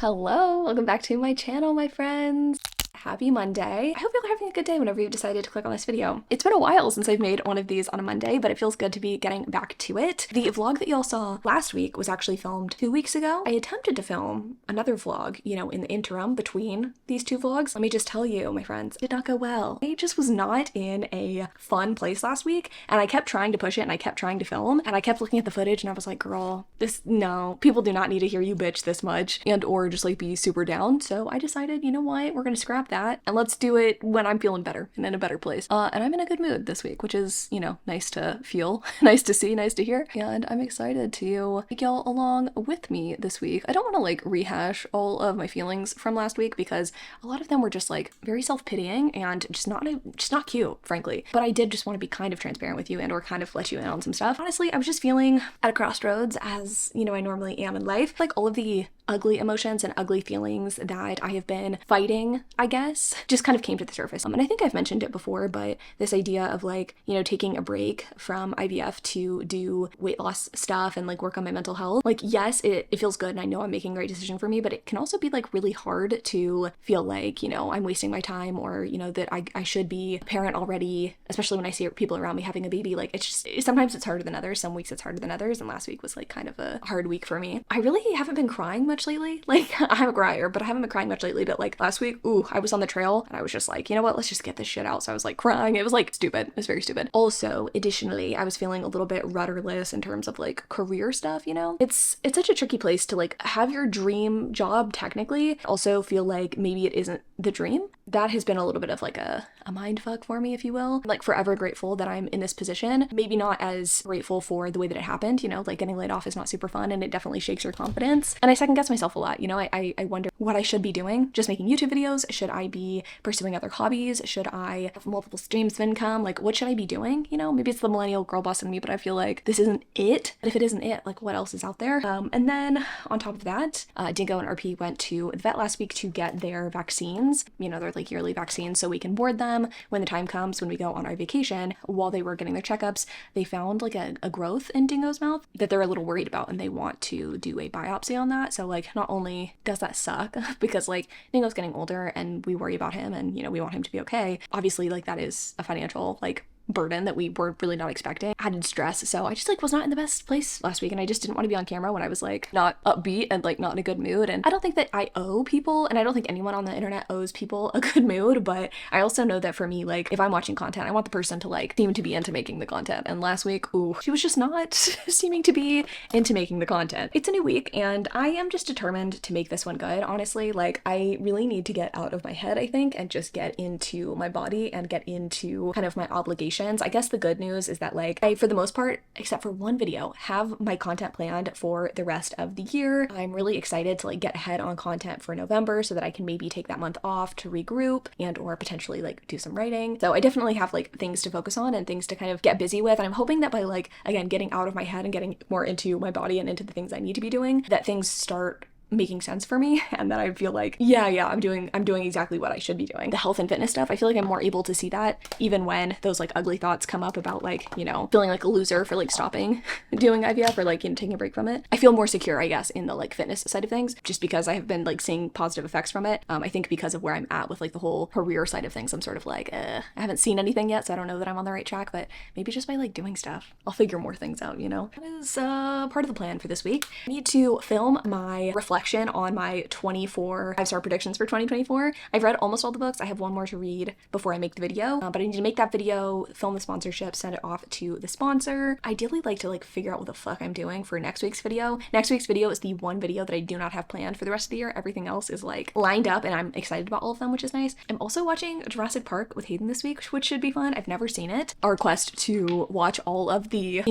Hello, welcome back to my channel, my friends. Happy Monday. I hope you're having a good day whenever you've decided to click on this video. It's been a while since I've made one of these on a Monday, but it feels good to be getting back to it. The vlog that y'all saw last week was actually filmed 2 weeks ago. I attempted to film another vlog, in the interim between these two vlogs. Let me just tell you, my friends, it did not go well. I just was not in a fun place last week, and I kept trying to push it, and I kept trying to film, and I kept looking at the footage, and I was like, girl, no, people do not need to hear you bitch this much, and or just like be super down. So I decided, you know what, we're gonna scrap that and let's do it when I'm feeling better and in a better place. And I'm in a good mood this week, which is, nice to feel, nice to see, nice to hear. And I'm excited to take y'all along with me this week. I don't want to like rehash all of my feelings from last week because a lot of them were just like very self-pitying and just not cute, frankly. But I did just want to be kind of transparent with you and or kind of let you in on some stuff. Honestly, I was just feeling at a crossroads as, I normally am in life. Like all of the ugly emotions and ugly feelings that I have been fighting, I guess, just kind of came to the surface. And I think I've mentioned it before, but this idea of like, taking a break from IVF to do weight loss stuff and like work on my mental health. Like, yes, it feels good and I know I'm making the right decision for me, but it can also be like really hard to feel like, I'm wasting my time or, that I should be a parent already, especially when I see people around me having a baby. Like sometimes it's harder than others. Some weeks it's harder than others. And last week was like kind of a hard week for me. I really haven't been crying much lately. Like I'm a crier, but I haven't been crying much lately. But like last week, I was on the trail and I was just like, you know what, let's just get this shit out. So I was like crying. It was like stupid. It was very stupid. Also, additionally, I was feeling a little bit rudderless in terms of like career stuff, It's such a tricky place to like have your dream job technically, also feel like maybe it isn't the dream. That has been a little bit of like a mind fuck for me, if you will. I'm like forever grateful that I'm in this position. Maybe not as grateful for the way that it happened, like getting laid off is not super fun and it definitely shakes your confidence. And I second guess myself a lot, I wonder what I should be doing. Just making YouTube videos? Should I be pursuing other hobbies? Should I have multiple streams of income? Like what should I be doing? Maybe it's the millennial girl boss in me, but I feel like this isn't it. But if it isn't it, like what else is out there? And then on top of that, Dingo and RP went to the vet last week to get their vaccines. They're like yearly vaccines, so we can board them when the time comes when we go on our vacation. While they were getting their checkups, they found like a growth in Dingo's mouth that they're a little worried about and they want to do a biopsy on that. So like not only does that suck because like Dingo's getting older and we worry about him and we want him to be okay. Obviously like that is a financial like burden that we were really not expecting, added stress. So I just like was not in the best place last week and I just didn't want to be on camera when I was like not upbeat and like not in a good mood. And I don't think that I owe people, and I don't think anyone on the internet owes people a good mood, but I also know that for me, like if I'm watching content, I want the person to like seem to be into making the content. And last week, she was just not seeming to be into making the content. It's a new week and I am just determined to make this one good, honestly. Like I really need to get out of my head, I think, and just get into my body and get into kind of my obligations. I guess the good news is that like I, for the most part, except for one video, have my content planned for the rest of the year. I'm really excited to like get ahead on content for November so that I can maybe take that month off to regroup and or potentially like do some writing. So I definitely have like things to focus on and things to kind of get busy with. And I'm hoping that by like, again, getting out of my head and getting more into my body and into the things I need to be doing, that things start making sense for me and that I feel like I'm doing exactly what I should be doing. The health and fitness stuff, I feel like I'm more able to see that even when those like ugly thoughts come up about like feeling like a loser for like stopping doing IVF or like taking a break from it. I feel more secure, I guess, in the like fitness side of things just because I have been like seeing positive effects from it. I think because of where I'm at with like the whole career side of things, I'm sort of like I haven't seen anything yet, so I don't know that I'm on the right track, but maybe just by like doing stuff I'll figure more things out. That is part of the plan for this week. I need to film my reflection on my 24 5-star predictions for 2024. I've read almost all the books. I have one more to read before I make the video, but I need to make that video, film the sponsorship, send it off to the sponsor. Ideally like to like figure out what the fuck I'm doing for next week's video. Next week's video is the one video that I do not have planned for the rest of the year. Everything else is like lined up and I'm excited about all of them, which is nice. I'm also watching Jurassic Park with Haden this week, which should be fun. I've never seen it. Our quest to watch all of the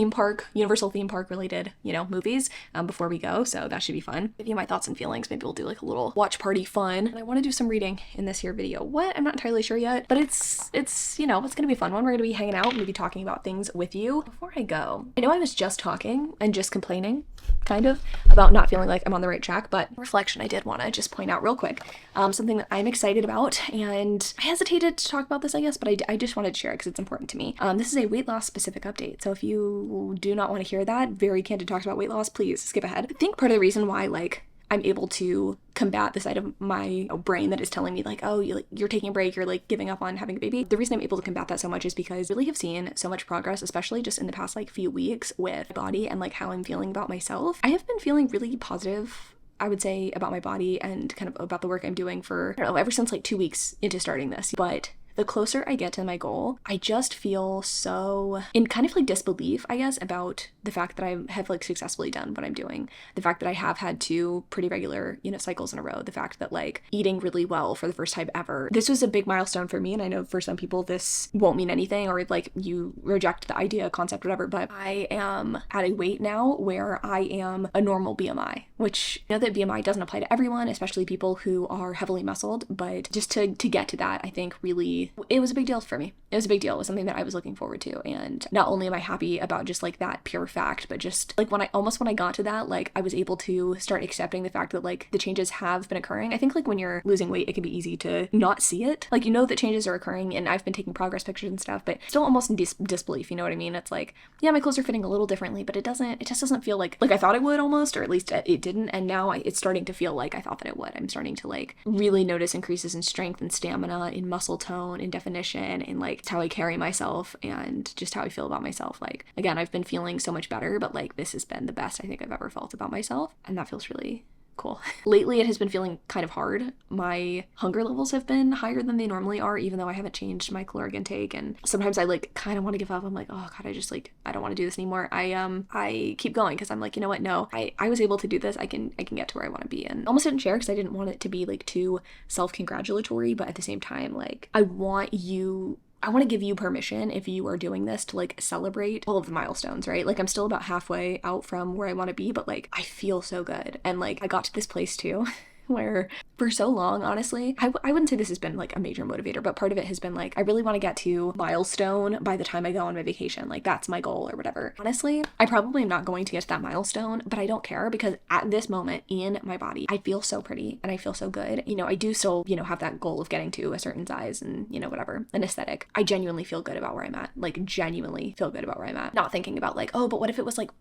Universal theme park related, movies before we go. So that should be fun. Give you my thoughts and feelings. Maybe we'll do like a little watch party fun. And I want to do some reading in this here video. What? I'm not entirely sure yet, but it's gonna be a fun one. We're gonna be hanging out, maybe talking about things with you. Before I go, I know I was just talking and just complaining kind of about not feeling like I'm on the right track, but reflection, I did want to just point out real quick something that I'm excited about, and I hesitated to talk about this, I guess, but I just wanted to share it because it's important to me. This is a weight loss specific update, so if you do not want to hear that very candid talks about weight loss, please skip ahead. I think part of the reason why like I'm able to combat the side of my brain that is telling me like, oh, you're taking a break, you're like giving up on having a baby. The reason I'm able to combat that so much is because I really have seen so much progress, especially just in the past like few weeks with my body and like how I'm feeling about myself. I have been feeling really positive, I would say, about my body and kind of about the work I'm doing for, I don't know, ever since like 2 weeks into starting this. But the closer I get to my goal, I just feel so in kind of like disbelief, I guess, about the fact that I have like successfully done what I'm doing. The fact that I have had 2 pretty regular, cycles in a row. The fact that like eating really well for the first time ever. This was a big milestone for me, and I know for some people this won't mean anything, or like you reject the idea, concept, whatever, but I am at a weight now where I am a normal BMI, which I know that BMI doesn't apply to everyone, especially people who are heavily muscled, but just to get to that, I think really it was a big deal for me. It was a big deal. It was something that I was looking forward to. And not only am I happy about just like that pure fact, but just like when I got to that, like I was able to start accepting the fact that like the changes have been occurring. I think like when you're losing weight, it can be easy to not see it. Like, that changes are occurring, and I've been taking progress pictures and stuff, but still almost in disbelief, you know what I mean? It's like, yeah, my clothes are fitting a little differently, but it just doesn't feel like I thought it would almost, or at least it didn't. And now it's starting to feel like I thought that it would. I'm starting to like really notice increases in strength and stamina, in muscle tone, in definition, and like how I carry myself and just how I feel about myself. Like, again, I've been feeling so much better, but like this has been the best I think I've ever felt about myself, and that feels really cool. Lately, it has been feeling kind of hard. My hunger levels have been higher than they normally are, even though I haven't changed my caloric intake, and sometimes I like kind of want to give up. I'm like, oh god, I don't want to do this anymore. I keep going because I'm like, you know what, no, I was able to do this. I can get to where I want to be. And almost didn't share because I didn't want it to be like too self-congratulatory, but at the same time, like I want to give you permission, if you are doing this, to like celebrate all of the milestones, right? Like I'm still about halfway out from where I want to be, but like I feel so good. And like I got to this place too where for so long, honestly, I wouldn't say this has been like a major motivator, but part of it has been like, I really want to get to milestone by the time I go on my vacation. Like that's my goal or whatever. Honestly, I probably am not going to get to that milestone, but I don't care because at this moment in my body, I feel so pretty and I feel so good. I do still, have that goal of getting to a certain size and, whatever, an aesthetic. I genuinely feel good about where I'm at. Like genuinely feel good about where I'm at. Not thinking about like, oh, but what if I was like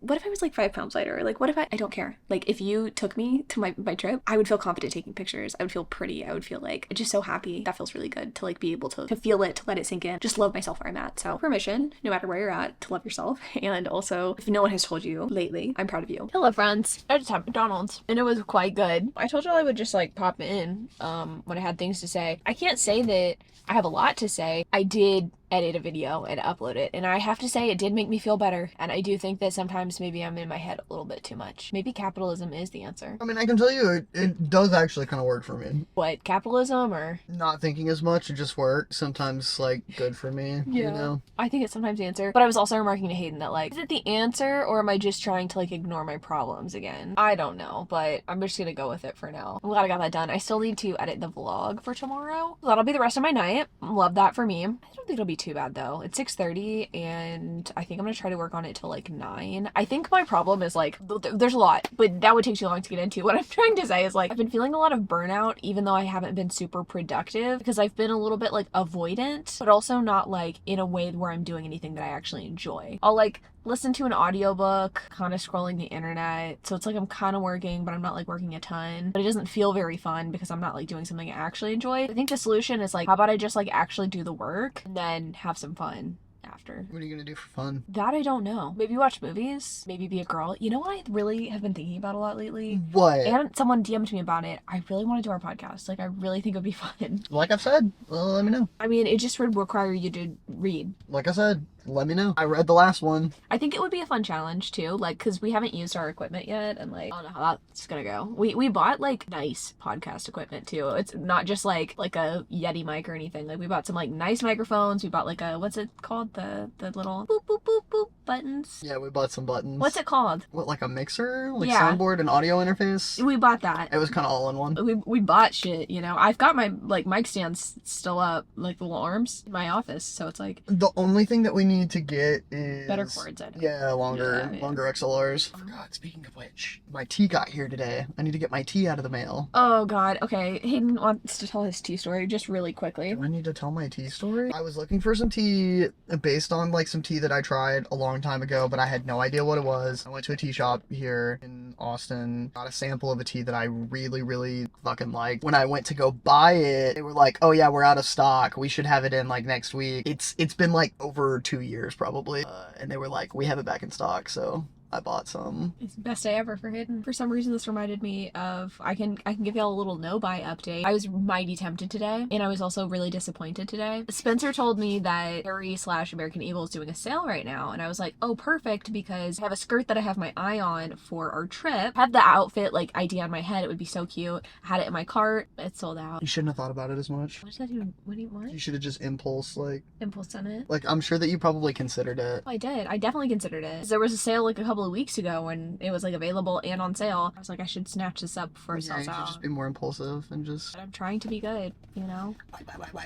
5 pounds lighter? Like what if I don't care. Like if you took me to my trip, I would feel confident taking pictures. I would feel pretty. I would feel like just so happy. That feels really good to like be able to feel it, to let it sink in, just love myself where I'm at. So permission, no matter where you're at, to love yourself. And also, if no one has told you lately, I'm proud of you. Hello friends. I just had McDonald's and it was quite good. I told you I would just like pop in when I had things to say. I can't say that I have a lot to say. I did edit a video and upload it, and I have to say it did make me feel better, and I do think that sometimes maybe I'm in my head a little bit too much. Maybe capitalism is the answer. I mean, I can tell you it does actually kind of work for me. What, capitalism or not thinking as much? It just works. Sometimes like good for me. Yeah. I think it's sometimes the answer, but I was also remarking to Haden that like, is it the answer or am I just trying to like ignore my problems again? I don't know, but I'm just gonna go with it for now. I'm glad I got that done. I still need to edit the vlog for tomorrow. That'll be the rest of my night. Love that for me. I don't think it'll be too bad though. It's 6:30 and I think I'm gonna try to work on it till like 9. I think my problem is like, there's a lot, but that would take too long to get into. What I'm trying to say is like, I've been feeling a lot of burnout even though I haven't been super productive because I've been a little bit like avoidant, but also not like in a way where I'm doing anything that I actually enjoy. I'll like listen to an audiobook, kind of scrolling the internet. So it's like I'm kind of working, but I'm not like working a ton. But it doesn't feel very fun because I'm not like doing something I actually enjoy. I think the solution is like, how about I just like actually do the work and then have some fun after. What are you gonna do for fun? That I don't know. Maybe watch movies. Maybe be a girl. You know what I really have been thinking about a lot lately? What? And someone DM'd me about it. I really want to do our podcast. Like I really think it would be fun. Like I've said, let me know. I mean, it just would require you to read. Like I said, let me know. I read the last one. I think it would be a fun challenge too, like because we haven't used our equipment yet, and like I don't know how that's gonna go. We bought like nice podcast equipment too. It's not just like a Yeti mic or anything. Like we bought some like nice microphones. We bought like a, what's it called, the little boop boop boop boop buttons. Yeah, we bought some buttons. What's it called? What, like a mixer, like Yeah. soundboard and audio interface? We bought that. It was kind of all in one. We bought shit, you know. I've got my like mic stands still up, like the little arms in my office, so it's like The only thing that we need to get is better cords. I know. Yeah, longer Yeah. XLRs. I forgot, speaking of which, my tea got here today. I need to get my tea out of the mail. Oh god. Okay, Hayden wants to tell his tea story just really quickly. Do I need to tell my tea story? I was looking for some tea based on like some tea that I tried a long time ago, but I had no idea what it was. I went to a tea shop here in Austin, got a sample of a tea that I really, really fucking liked. When I went to go buy it, they were like, oh yeah, we're out of stock. We should have it in like next week. It's been like over 2 years probably. And they were like, we have it back in stock, so I bought some. It's the best day ever for Haden. For some reason, this reminded me of, I can give y'all a little no-buy update. I was mighty tempted today, and I was also really disappointed today. Spencer told me that Harry/American Eagle is doing a sale right now, and I was like, oh, perfect, because I have a skirt that I have my eye on for our trip. I had the outfit, like, idea on my head. It would be so cute. I had it in my cart. It's sold out. You shouldn't have thought about it as much. What does that even, what do you want? You should have just impulse on it? Like, I'm sure that you probably considered it. I did. I definitely considered it. 'Cause there was a sale like a couple of weeks ago when it was like available and on sale. I was like, I should snatch this up before it Yeah, sells you should out. just be more impulsive and just... But I'm trying to be good, you know?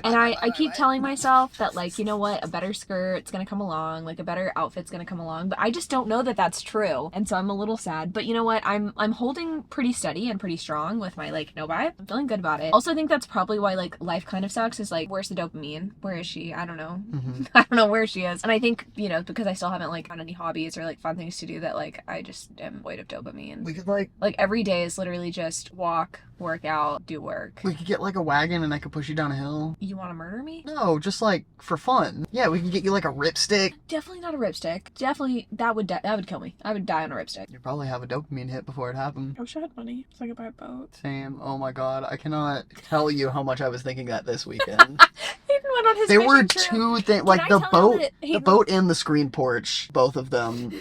And I keep telling myself that, like, you know what, a better skirt's gonna come along, like a better outfit's gonna come along, but I just don't know that that's true. And so I'm a little sad. But you know what, I'm holding pretty steady and pretty strong with my, like, no buy. I'm feeling good about it. Also, I think that's probably why, like, life kind of sucks, is like, where's the dopamine? Where is she? I don't know. I don't know where she is. And I think, you know, because I still haven't, like, found any hobbies or, like, fun things to do, that, like, I just am void of dopamine. We could like every day is literally just walk, work out, do work. we could get like a wagon and I could push you down a hill. You want to murder me? No, just like for fun. Yeah, we can get you like a ripstick. Definitely not a ripstick. Definitely, that would kill me. I would die on a ripstick. You'd probably have a dopamine hit before it happened. I wish I had money so I could buy a boat. Same. Oh my god, I cannot tell you how much I was thinking that this weekend. Hayden went on his There were fishing trip. two things, like I the tell you that the Hayden- boat and the screen porch, both of them.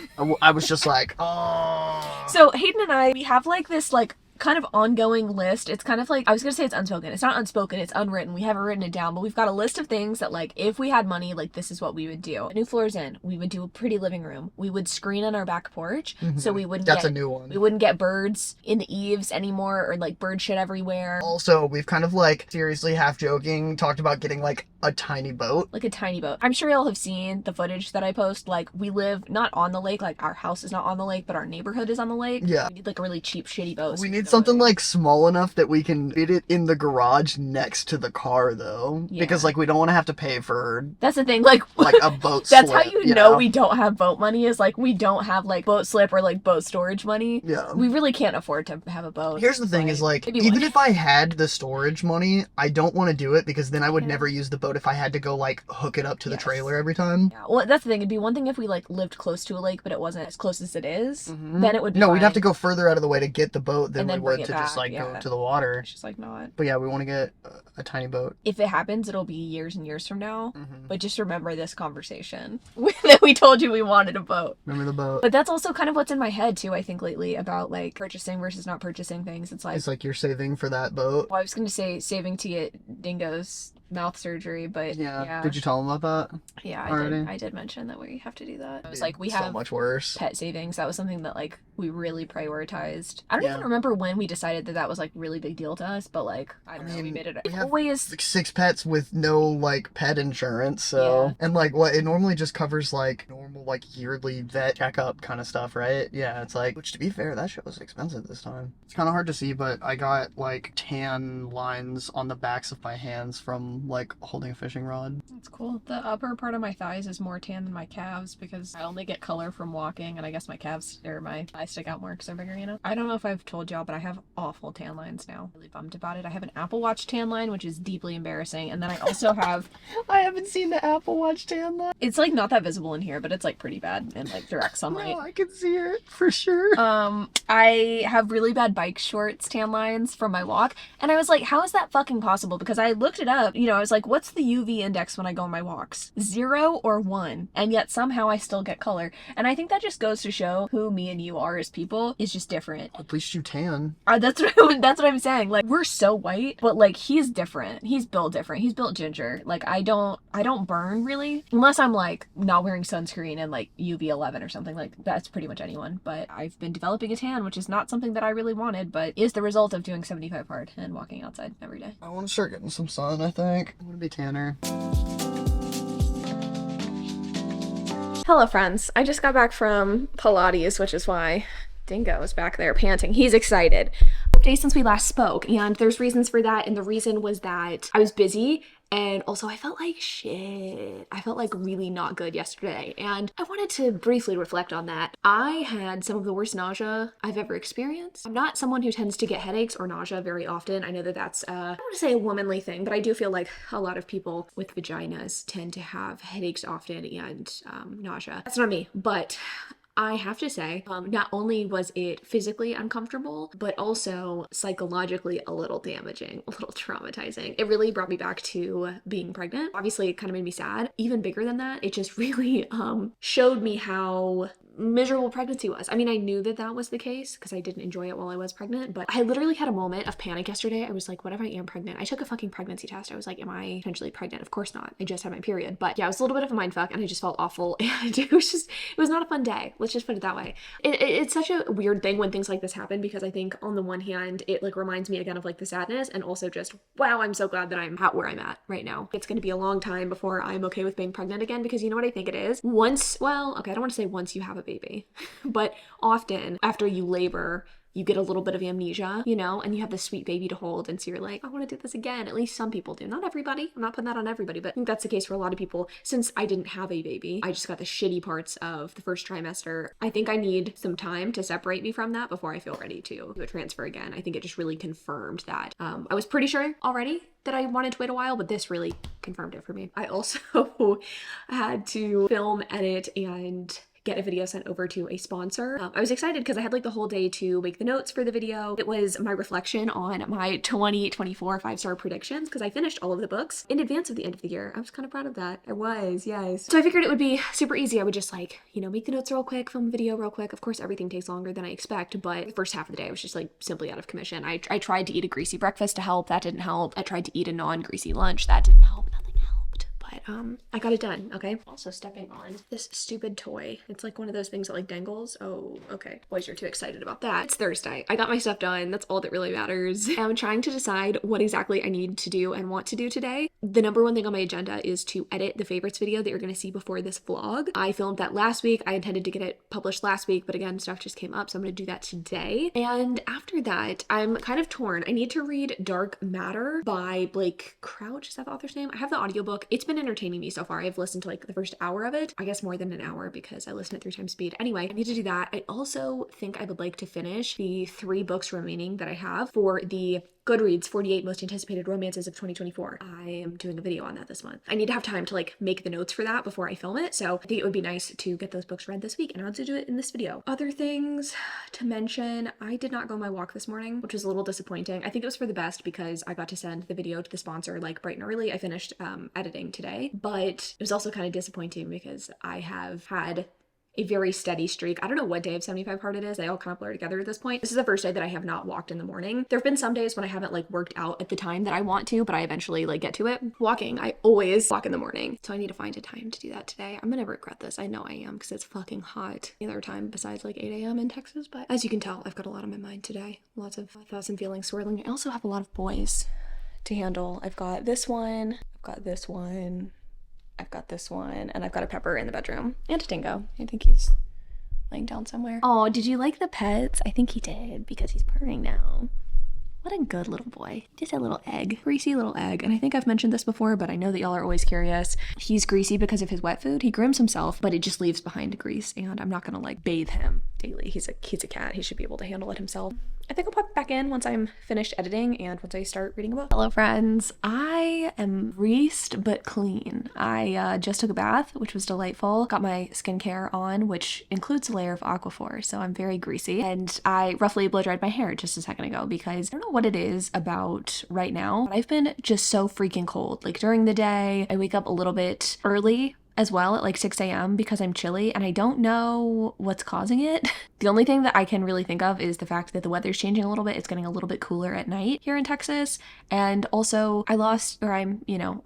I was just like, oh. So Hayden and I, we have like this like kind of ongoing list. It's kind of like, I was gonna say it's unspoken. It's not unspoken, it's unwritten. We haven't written it down, but we've got a list of things that, like, if we had money, like, this is what we would do. A new floor's in. We would do a pretty living room. We would screen on our back porch, so we wouldn't That's a new one. We wouldn't get birds in the eaves anymore, or like bird shit everywhere. Also, we've kind of like seriously, half joking, talked about getting like a tiny boat. Like a tiny boat. I'm sure y'all have seen the footage that I post. Like, we live not on the lake, like our house is not on the lake, but our neighborhood is on the lake. Yeah. We need like a really cheap, shitty boat. We need something like small enough that we can fit it in the garage next to the car, though. Yeah. Because like we don't want to have to pay for That's the thing, like a boat that's slip, how you know we don't have boat money, is like we don't have like boat slip or like boat storage money. Yeah. We really can't afford to have a boat. Here's the thing is like, maybe even one. if I had the storage money, I don't want to do it because then I would never use the boat if I had to go like hook it up to the trailer every time. Yeah, well, that's the thing. It'd be one thing if we like lived close to a lake, but it wasn't as close as it is. Then it would be No, we'd fine. have to go further out of the way to get the boat than And we then would bring it to just back, like go yeah. to the water. It's just like not. But yeah, we want to get a tiny boat. If it happens, it'll be years and years from now. But just remember this conversation that we told you we wanted a boat. Remember the boat? But that's also kind of what's in my head too, I think, lately, about like purchasing versus not purchasing things. It's like You're saving for that boat. well, I was gonna say saving to get Dingo's mouth surgery, but yeah. Did you tell him about that? Yeah, already? I did mention that we have to do that. It was Dude, like we so have much worse. pet savings. That was something that like we really prioritized. I don't Yeah. even remember when we decided that was like really big deal to us, but like I don't know, we mean, made it. we have Always like 6 pets with no like pet insurance, so Yeah. and like what it normally just covers like normal like yearly vet checkup kind of stuff, right? Yeah, it's like, which to be fair, that shit was expensive this time. It's kind of hard to see, but I got like tan lines on the backs of my hands from like holding a fishing rod. That's cool. The upper part of my thighs is more tan than my calves because I only get color from walking, and I guess my calves or my thighs stick out more because they're bigger, you know? I don't know if I've told y'all, but I have awful tan lines now. Really bummed about it. I have an Apple Watch tan line, which is deeply embarrassing, and then I also have I haven't seen the Apple Watch tan line. it's like not that visible in here, but it's like pretty bad in like direct sunlight. No, I can see it for sure. I have really bad bike shorts tan lines from my walk, and I was like, how is that fucking possible? Because I looked it up, you know, I was like, what's the UV index when I go on my walks? 0 or 1, and yet somehow I still get color. And I think that just goes to show who me and you are as people is just different. At least you tan. That's what I'm saying. Like, we're so white, but like he's different. He's built different. He's built ginger. Like I don't burn really unless I'm like not wearing sunscreen and like UV 11 or something. Like that's pretty much anyone. But I've been developing a tan, which is not something that I really wanted, but is the result of doing 75 hard and walking outside every day. I want to start getting some sun, I think. I want to be tanner. Hello friends, I just got back from Pilates, which is why Dingo is back there panting. He's excited. Days since we last spoke, and there's reasons for that, and the reason was that I was busy And also I felt like shit. I felt like really not good yesterday. And I wanted to briefly reflect on that. I had some of the worst nausea I've ever experienced. I'm not someone who tends to get headaches or nausea very often. I know that that's, I don't want to say a womanly thing, but I do feel like a lot of people with vaginas tend to have headaches often and nausea. That's not me, but I have to say, not only was it physically uncomfortable, but also psychologically a little damaging, a little traumatizing. It really brought me back to being pregnant. Obviously, it kind of made me sad. Even bigger than that, it just really showed me how miserable pregnancy was. I mean, I knew that that was the case because I didn't enjoy it while I was pregnant, but I literally had a moment of panic yesterday. I was like, what if I am pregnant? I took a fucking pregnancy test. I was like, am I potentially pregnant? Of course not. I just had my period. But yeah, it was a little bit of a mindfuck and I just felt awful. And it was not a fun day. Let's just put it that way. It's such a weird thing when things like this happen because I think on the one hand, it like reminds me again of like the sadness and also just, wow, I'm so glad that I'm at where I'm at right now. It's going to be a long time before I'm okay with being pregnant again because you know what I think it is? Well, okay, I don't want to say once you have a baby, but often after you labor, you get a little bit of amnesia, you know, and you have this sweet baby to hold. And so you're like, I want to do this again. At least some people do. Not everybody. I'm not putting that on everybody, but I think that's the case for a lot of people. Since I didn't have a baby, I just got the shitty parts of the first trimester. I think I need some time to separate me from that before I feel ready to do a transfer again. I think it just really confirmed that. I was pretty sure already that I wanted to wait a while, but this really confirmed it for me. I also had to film, edit, and get a video sent over to a sponsor. I was excited because I had like the whole day to make the notes for the video. It was my reflection on my 2024 5-star predictions because I finished all of the books in advance of the end of the year. I was kind of proud of that. I was, yes. So I figured it would be super easy. I would just like, you know, make the notes real quick, film the video real quick. Of course, everything takes longer than I expect, but the first half of the day I was just like simply out of commission. I tried to eat a greasy breakfast to help. That didn't help. I tried to eat a non-greasy lunch. That didn't help. Nothing helped. But I got it done, okay? Also stepping on this stupid toy. It's like one of those things that like dangles. Oh, okay. Boys, you're too excited about that. It's Thursday. I got my stuff done. That's all that really matters. I'm trying to decide what exactly I need to do and want to do today. The number one thing on my agenda is to edit the favorites video that you're going to see before this vlog. I filmed that last week. I intended to get it published last week, but again, stuff just came up, so I'm going to do that today. And after that, I'm kind of torn. I need to read Dark Matter by Blake Crouch. Is that the author's name? I have the audiobook. It's been entertaining me so far. I've listened to like the first hour of it. I guess more than an hour because I listened at 3 times speed. Anyway, I need to do that. I also think I would like to finish the 3 books remaining that I have for the Goodreads 48 Most Anticipated Romances of 2024. I am doing a video on that this month. I need to have time to like make the notes for that before I film it. So I think it would be nice to get those books read this week and I'll do it in this video. Other things to mention, I did not go on my walk this morning, which was a little disappointing. I think it was for the best because I got to send the video to the sponsor like bright and early. I finished editing today, but it was also kind of disappointing because I have had a very steady streak. I don't know what day of 75 hard it is. They all kind of blur together at this point. This is the first day that I have not walked in the morning. There have been some days when I haven't like worked out at the time that I want to, but I eventually like get to it. Walking, I always walk in the morning. So I need to find a time to do that today. I'm gonna regret this. I know I am because it's fucking hot. Any other time besides like 8 a.m. in Texas, but as you can tell, I've got a lot on my mind today. Lots of thoughts and feelings swirling. I also have a lot of boys to handle. I've got this one, I've got this one, I've got this one, and I've got a Pepper in the bedroom. And a Dingo. I think he's laying down somewhere. Oh, did you like the pets? I think he did, because he's purring now. What a good little boy. Just a little egg. Greasy little egg. And I think I've mentioned this before, but I know that y'all are always curious. He's greasy because of his wet food. He grooms himself, but it just leaves behind grease, and I'm not gonna like bathe him daily. He's a cat. He should be able to handle it himself. I think I'll pop back in once I'm finished editing and once I start reading a book. Hello friends. I am greased but clean. I just took a bath, which was delightful. Got my skincare on, which includes a layer of Aquaphor, so I'm very greasy. And I roughly blow dried my hair just a second ago because I don't know what it is about right now, but I've been just so freaking cold. Like during the day, I wake up a little bit early as well at like 6 a.m. because I'm chilly and I don't know what's causing it. The only thing that I can really think of is the fact that the weather's changing a little bit. It's getting a little bit cooler at night here in Texas. And also I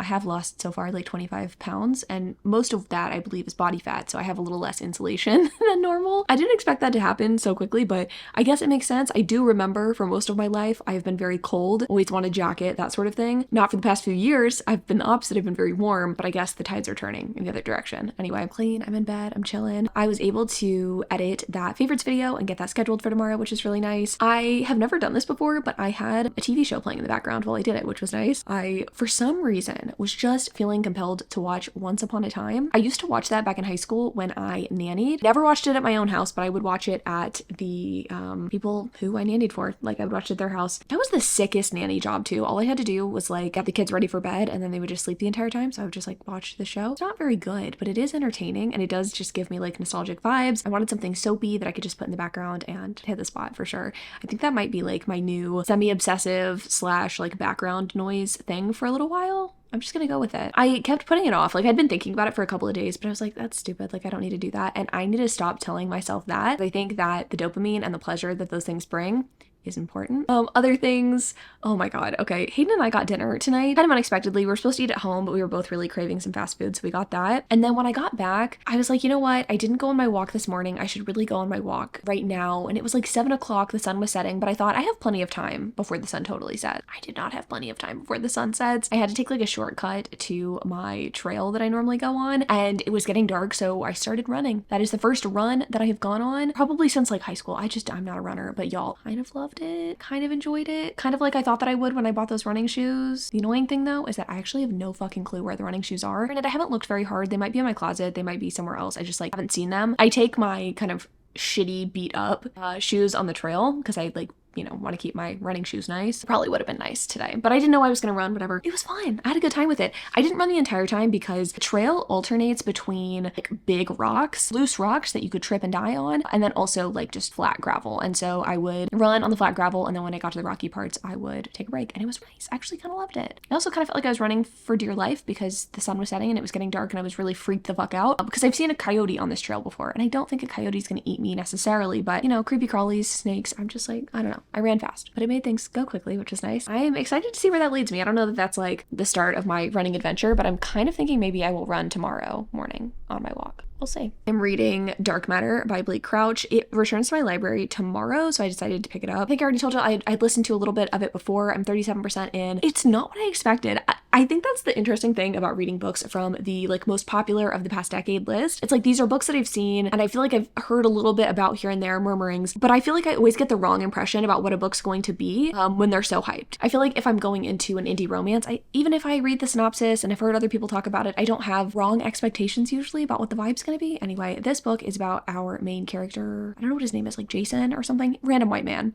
have lost so far like 25 pounds, and most of that I believe is body fat. So I have a little less insulation than normal. I didn't expect that to happen so quickly, but I guess it makes sense. I do remember for most of my life, I have been very cold, always want a jacket, that sort of thing. Not for the past few years. I've been the opposite. I've been very warm, but I guess the tides are turning in the other good direction. Anyway, I'm clean, I'm in bed, I'm chilling. I was able to edit that favorites video and get that scheduled for tomorrow, which is really nice. I have never done this before, but I had a TV show playing in the background while I did it, which was nice. I, for some reason, was just feeling compelled to watch Once Upon a Time. I used to watch that back in high school when I nannied. Never watched it at my own house, but I would watch it at the people who I nannied for. Like, I would watch it at their house. That was the sickest nanny job too. All I had to do was like get the kids ready for bed, and then they would just sleep the entire time. So I would just like watch the show. It's not very good, but it is entertaining, and it does just give me like nostalgic vibes. I wanted something soapy that I could just put in the background and hit the spot for sure. I think that might be like my new semi-obsessive / like background noise thing for a little while. I'm just gonna go with it. I kept putting it off. Like, I'd been thinking about it for a couple of days, but I was like, that's stupid. Like, I don't need to do that. And I need to stop telling myself that. I think that the dopamine and the pleasure that those things bring is important. Other things, oh my god. Okay, Hayden and I got dinner tonight, kind of unexpectedly. We were supposed to eat at home, but we were both really craving some fast food, so we got that. And then when I got back, I was like, you know what? I didn't go on my walk this morning. I should really go on my walk right now. And it was like 7 o'clock, the sun was setting, but I thought I have plenty of time before the sun totally sets. I did not have plenty of time before the sun sets. I had to take like a shortcut to my trail that I normally go on, and it was getting dark, so I started running. That is the first run that I have gone on probably since like high school. I'm not a runner, but y'all, kind of loved it, kind of enjoyed it, kind of like I thought that I would when I bought those running shoes. The annoying thing though is that I actually have no fucking clue where the running shoes are. Granted, I haven't looked very hard. They might be in my closet, they might be somewhere else. I just like haven't seen them. I take my kind of shitty beat up shoes on the trail because I like, you know, want to keep my running shoes nice. Probably would have been nice today, but I didn't know I was going to run, whatever. It was fine. I had a good time with it. I didn't run the entire time because the trail alternates between like big rocks, loose rocks that you could trip and die on, and then also like just flat gravel. And so I would run on the flat gravel, and then when I got to the rocky parts, I would take a break, and it was nice. I actually kind of loved it. I also kind of felt like I was running for dear life because the sun was setting and it was getting dark, and I was really freaked the fuck out because I've seen a coyote on this trail before, and I don't think a coyote's going to eat me necessarily, but you know, creepy crawlies, snakes, I'm just like, I don't know. I ran fast, but it made things go quickly, which is nice. I am excited to see where that leads me. I don't know that that's like the start of my running adventure, but I'm kind of thinking maybe I will run tomorrow morning on my walk. We'll see. I'm reading Dark Matter by Blake Crouch. It returns to my library tomorrow, so I decided to pick it up. I think I already told you I'd listened to a little bit of it before. I'm 37% in. It's not what I expected. I think that's the interesting thing about reading books from the like most popular of the past decade list. It's like these are books that I've seen, and I feel like I've heard a little bit about here and there, murmurings, but I feel like I always get the wrong impression about what a book's going to be when they're so hyped. I feel like if I'm going into an indie romance, even if I read the synopsis and I've heard other people talk about it, I don't have wrong expectations usually about what the vibe's going to be. Anyway, this book is about our main character. I don't know what his name is, like Jason or something. Random white man.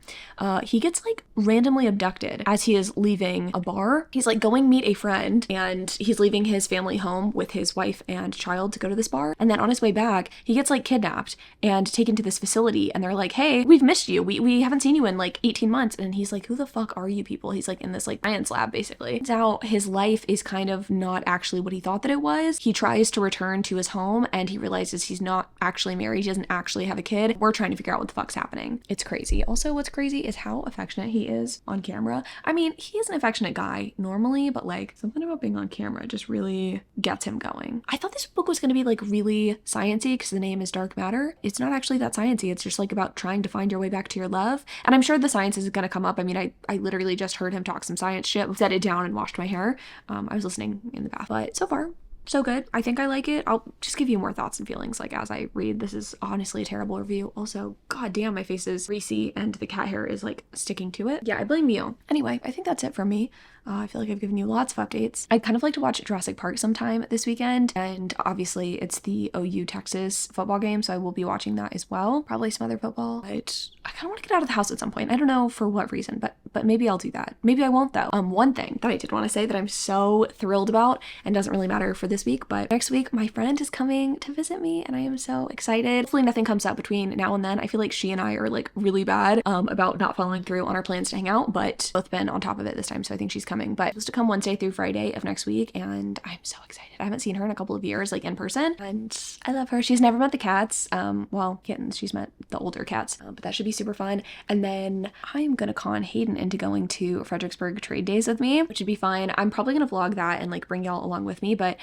He gets like randomly abducted as he is leaving a bar. He's like going meet a friend, and he's leaving his family home with his wife and child to go to this bar. And then on his way back, he gets like kidnapped and taken to this facility, and they're like, hey, we've missed you. We haven't seen you in like 18 months. And he's like, who the fuck are you people? He's like in this like science lab basically. It's how his life is kind of not actually what he thought that it was. He tries to return to his home, and he realizes he's not actually married. He doesn't actually have a kid. We're trying to figure out what the fuck's happening. It's crazy. Also, what's crazy is how affectionate he is on camera. I mean, he is an affectionate guy normally, but like something about being on camera just really gets him going. I thought this book was going to be like really sciencey because the name is Dark Matter. It's not actually that sciencey. It's just like about trying to find your way back to your love. And I'm sure the science is going to come up. I mean, I literally just heard him talk some science shit, set it down and washed my hair. I was listening in the bath, but so far, so good. I think I like it. I'll just give you more thoughts and feelings like as I read. This is honestly a terrible review. Also, god damn, my face is greasy and the cat hair is like sticking to it. Yeah, I blame you. Anyway, I think that's it from me. I feel like I've given you lots of updates. I'd kind of like to watch Jurassic Park sometime this weekend, and obviously it's the OU Texas football game, so I will be watching that as well. Probably some other football, but I kind of want to get out of the house at some point. I don't know for what reason, but maybe I'll do that. Maybe I won't though. One thing that I did want to say that I'm so thrilled about, and doesn't really matter for this week, but next week my friend is coming to visit me, and I am so excited. Hopefully nothing comes up between now and then. I feel like she and I are like really bad about not following through on our plans to hang out, but both been on top of it this time, so I think she's coming. But supposed to come Wednesday through Friday of next week, and I'm so excited. I haven't seen her in a couple of years, like in person, and I love her. She's never met the cats. Well, kittens. She's met the older cats, but that should be super fun. And then I'm gonna con Haden into going to Fredericksburg trade days with me, which would be fun. I'm probably gonna vlog that and like bring y'all along with me, but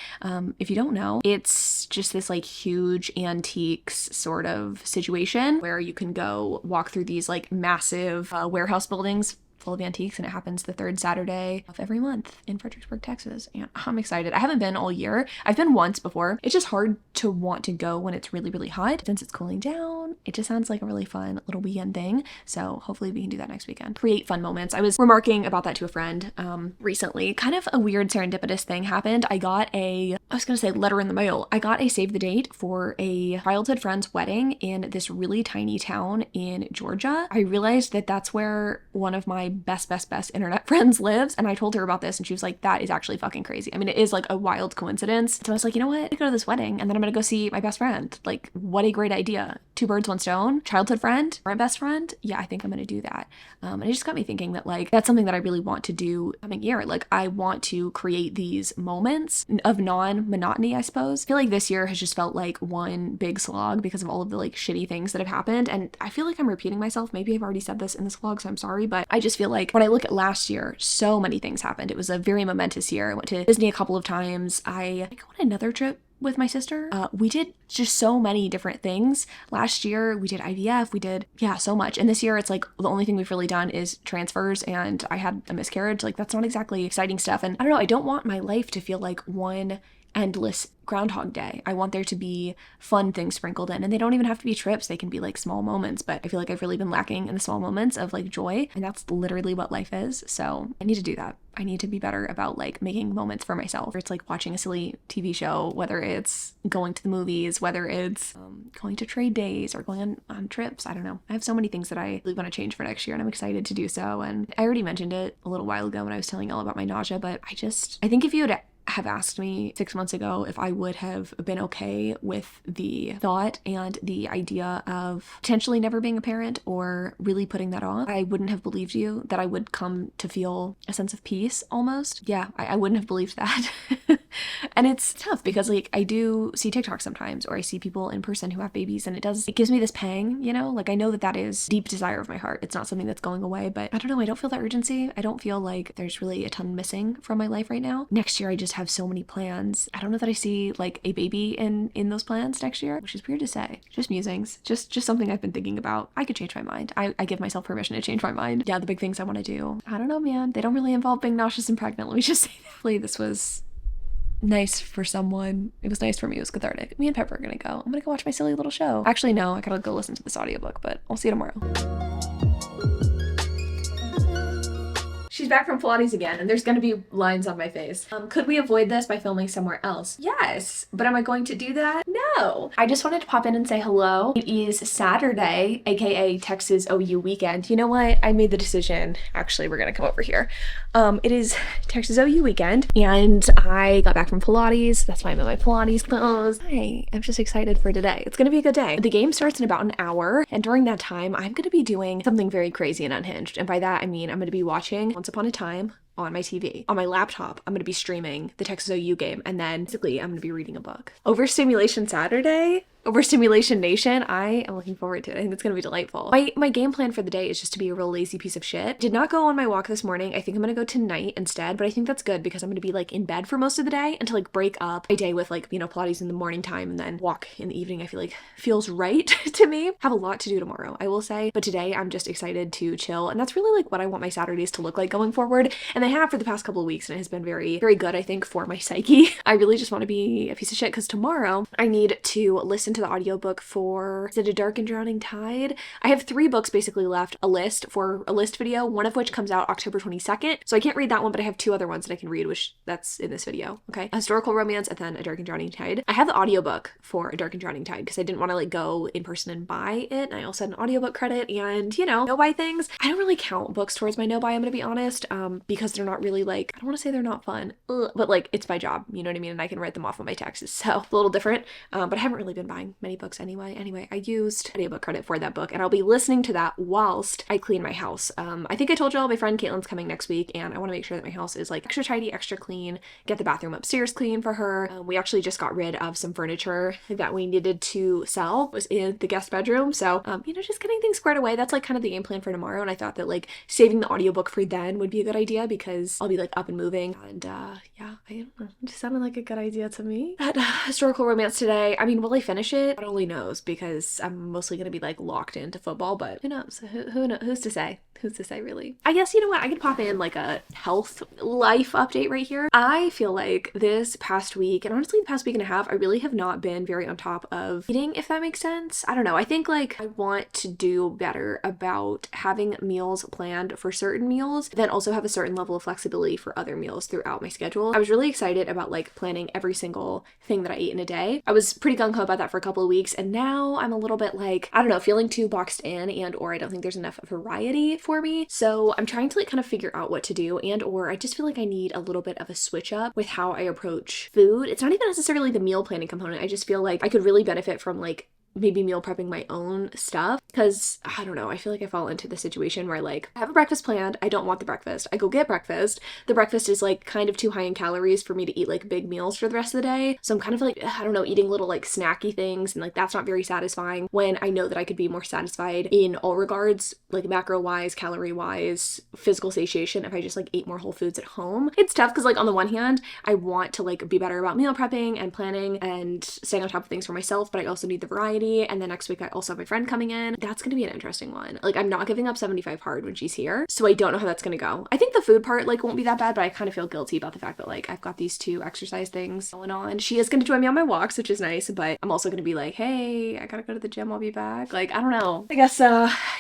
if you don't know, it's just this like huge antiques sort of situation where you can go walk through these like massive warehouse buildings full of antiques, and it happens the third Saturday of every month in Fredericksburg, Texas. And I'm excited. I haven't been all year. I've been once before. It's just hard to want to go when it's really, really hot. Since it's cooling down, it just sounds like a really fun little weekend thing. So hopefully we can do that next weekend. Create fun moments. I was remarking about that to a friend recently. Kind of a weird serendipitous thing happened. I got letter in the mail. I got a save the date for a childhood friend's wedding in this really tiny town in Georgia. I realized that that's where one of my best internet friends lives, and I told her about this, and she was like, that is actually fucking crazy. I mean, it is like a wild coincidence. So I was like, you know what? I'm gonna go to this wedding, and then I'm gonna go see my best friend. Like, what a great idea. 2 birds, 1 stone. Childhood friend, my best friend. Yeah, I think I'm gonna do that. And it just got me thinking that like, that's something that I really want to do coming year. Like, I want to create these moments of non-monotony, I suppose. I feel like this year has just felt like one big slog because of all of the like shitty things that have happened. And I feel like I'm repeating myself. Maybe I've already said this in this vlog, so I'm sorry, but I just feel like when I look at last year, so many things happened. It was a very momentous year. I went to Disney a couple of times. I think I went on another trip with my sister. We did just so many different things. Last year we did IVF, we did, so much. And this year it's like the only thing we've really done is transfers, and I had a miscarriage. Like, that's not exactly exciting stuff. And I don't know, I don't want my life to feel like one endless Groundhog Day. I want there to be fun things sprinkled in, and they don't even have to be trips. They can be like small moments, but I feel like I've really been lacking in the small moments of like joy, and that's literally what life is. So I need to do that. I need to be better about like making moments for myself. It's like watching a silly TV show, whether it's going to the movies, whether it's going to trade days or going on trips. I don't know. I have so many things that I really want to change for next year, and I'm excited to do so. And I already mentioned it a little while ago when I was telling y'all about my nausea, but I think if you would have asked me 6 months ago if I would have been okay with the thought and the idea of potentially never being a parent or really putting that off, I wouldn't have believed you that I would come to feel a sense of peace almost. Yeah, I wouldn't have believed that. And it's tough because like I do see TikTok sometimes, or I see people in person who have babies, and it gives me this pang, you know? Like, I know that is deep desire of my heart. It's not something that's going away, but I don't know, I don't feel that urgency. I don't feel like there's really a ton missing from my life right now. Next year I just have so many plans. I don't know that I see like a baby in those plans next year, which is weird to say. Just musings. Just something I've been thinking about. I could change my mind. I give myself permission to change my mind. Yeah, the big things I want to do. I don't know, man. They don't really involve being nauseous and pregnant. Let me just say that. Hopefully this was nice for someone. It was nice for me. It was cathartic. Me and Pepper are gonna go. I'm gonna go watch my silly little show. Actually, no, I gotta go listen to this audiobook, but I'll see you tomorrow. She's back from Pilates again, and there's gonna be lines on my face. Could we avoid this by filming somewhere else? Yes, but am I going to do that? No. I just wanted to pop in and say hello. It is Saturday, aka Texas OU weekend. You know what? I made the decision. Actually, we're gonna come over here. It is Texas OU weekend, and I got back from Pilates. That's why I'm in my Pilates clothes. I'm just excited for today. It's gonna be a good day. The game starts in about an hour, and during that time, I'm gonna be doing something very crazy and unhinged. And by that, I mean I'm gonna be watching Once Upon a Time on my TV. On my laptop, I'm going to be streaming the Texas OU game, and then basically I'm going to be reading a book. Overstimulation Saturday? Overstimulation Nation, I am looking forward to it. I think it's going to be delightful. My game plan for the day is just to be a real lazy piece of shit. Did not go on my walk this morning. I think I'm going to go tonight instead, but I think that's good because I'm going to be like in bed for most of the day and to like break up my day with like, you know, Pilates in the morning time and then walk in the evening. I feel like feels right to me. Have a lot to do tomorrow, I will say, but today I'm just excited to chill, and that's really like what I want my Saturdays to look like going forward, and they have for the past couple of weeks, and it has been very, very good, I think, for my psyche. I really just want to be a piece of shit because tomorrow I need to listen to the audiobook for, is it A Dark and Drowning Tide? I have 3 books basically left, a list video, one of which comes out October 22nd. So I can't read that one, but I have 2 other ones that I can read, which that's in this video, okay? A historical romance and then A Dark and Drowning Tide. I have the audiobook for A Dark and Drowning Tide because I didn't want to like go in person and buy it. And I also had an audiobook credit, and you know, no buy things. I don't really count books towards my no buy, I'm gonna be honest, because they're not really like, I don't want to say they're not fun, but like it's my job, you know what I mean? And I can write them off on my taxes, so a little different, but I haven't really been buying many books anyway. I used audiobook credit for that book, and I'll be listening to that whilst I clean my house. I think I told y'all my friend Caitlin's coming next week, and I want to make sure that my house is like extra tidy, extra clean, get the bathroom upstairs clean for her. We actually just got rid of some furniture that we needed to sell, it was in the guest bedroom, so you know, just getting things squared away. That's like kind of the game plan for tomorrow, and I thought that like saving the audiobook for then would be a good idea because I'll be like up and moving, and yeah, I don't know. It just sounded like a good idea to me. That historical romance today, I mean, will I finish it? God only knows, because I'm mostly gonna be like locked into football, but who knows? Who knows? Who's to say? Who's to say, really? I guess, you know what? I could pop in like a health life update right here. I feel like this past week, and honestly the past week and a half, I really have not been very on top of eating, if that makes sense. I don't know. I think like I want to do better about having meals planned for certain meals, then also have a certain level of flexibility for other meals throughout my schedule. I was really excited about like planning every single thing that I ate in a day. I was pretty gung-ho about that for a couple of weeks, and now I'm a little bit like, I don't know, feeling too boxed in, and or I don't think there's enough variety for me. So I'm trying to like kind of figure out what to do, and or I just feel like I need a little bit of a switch up with how I approach food. It's not even necessarily the meal planning component. I just feel like I could really benefit from like maybe meal prepping my own stuff, because I don't know, I feel like I fall into the situation where like I have a breakfast planned, I don't want the breakfast, I go get breakfast, the breakfast is like kind of too high in calories for me to eat like big meals for the rest of the day, so I'm kind of like, I don't know, eating little like snacky things, and like that's not very satisfying when I know that I could be more satisfied in all regards, like macro wise, calorie wise, physical satiation, if I just like ate more whole foods at home. It's tough because like on the one hand I want to like be better about meal prepping and planning and staying on top of things for myself, but I also need the variety. And then next week I also have my friend coming in. That's gonna be an interesting one. Like I'm not giving up 75 hard when she's here, so I don't know how that's gonna go. I think the food part like won't be that bad, but I kind of feel guilty about the fact that like I've got these 2 exercise things going on. She is gonna join me on my walks, which is nice, but I'm also gonna be like, hey, I gotta go to the gym, I'll be back. Like, I don't know. I guess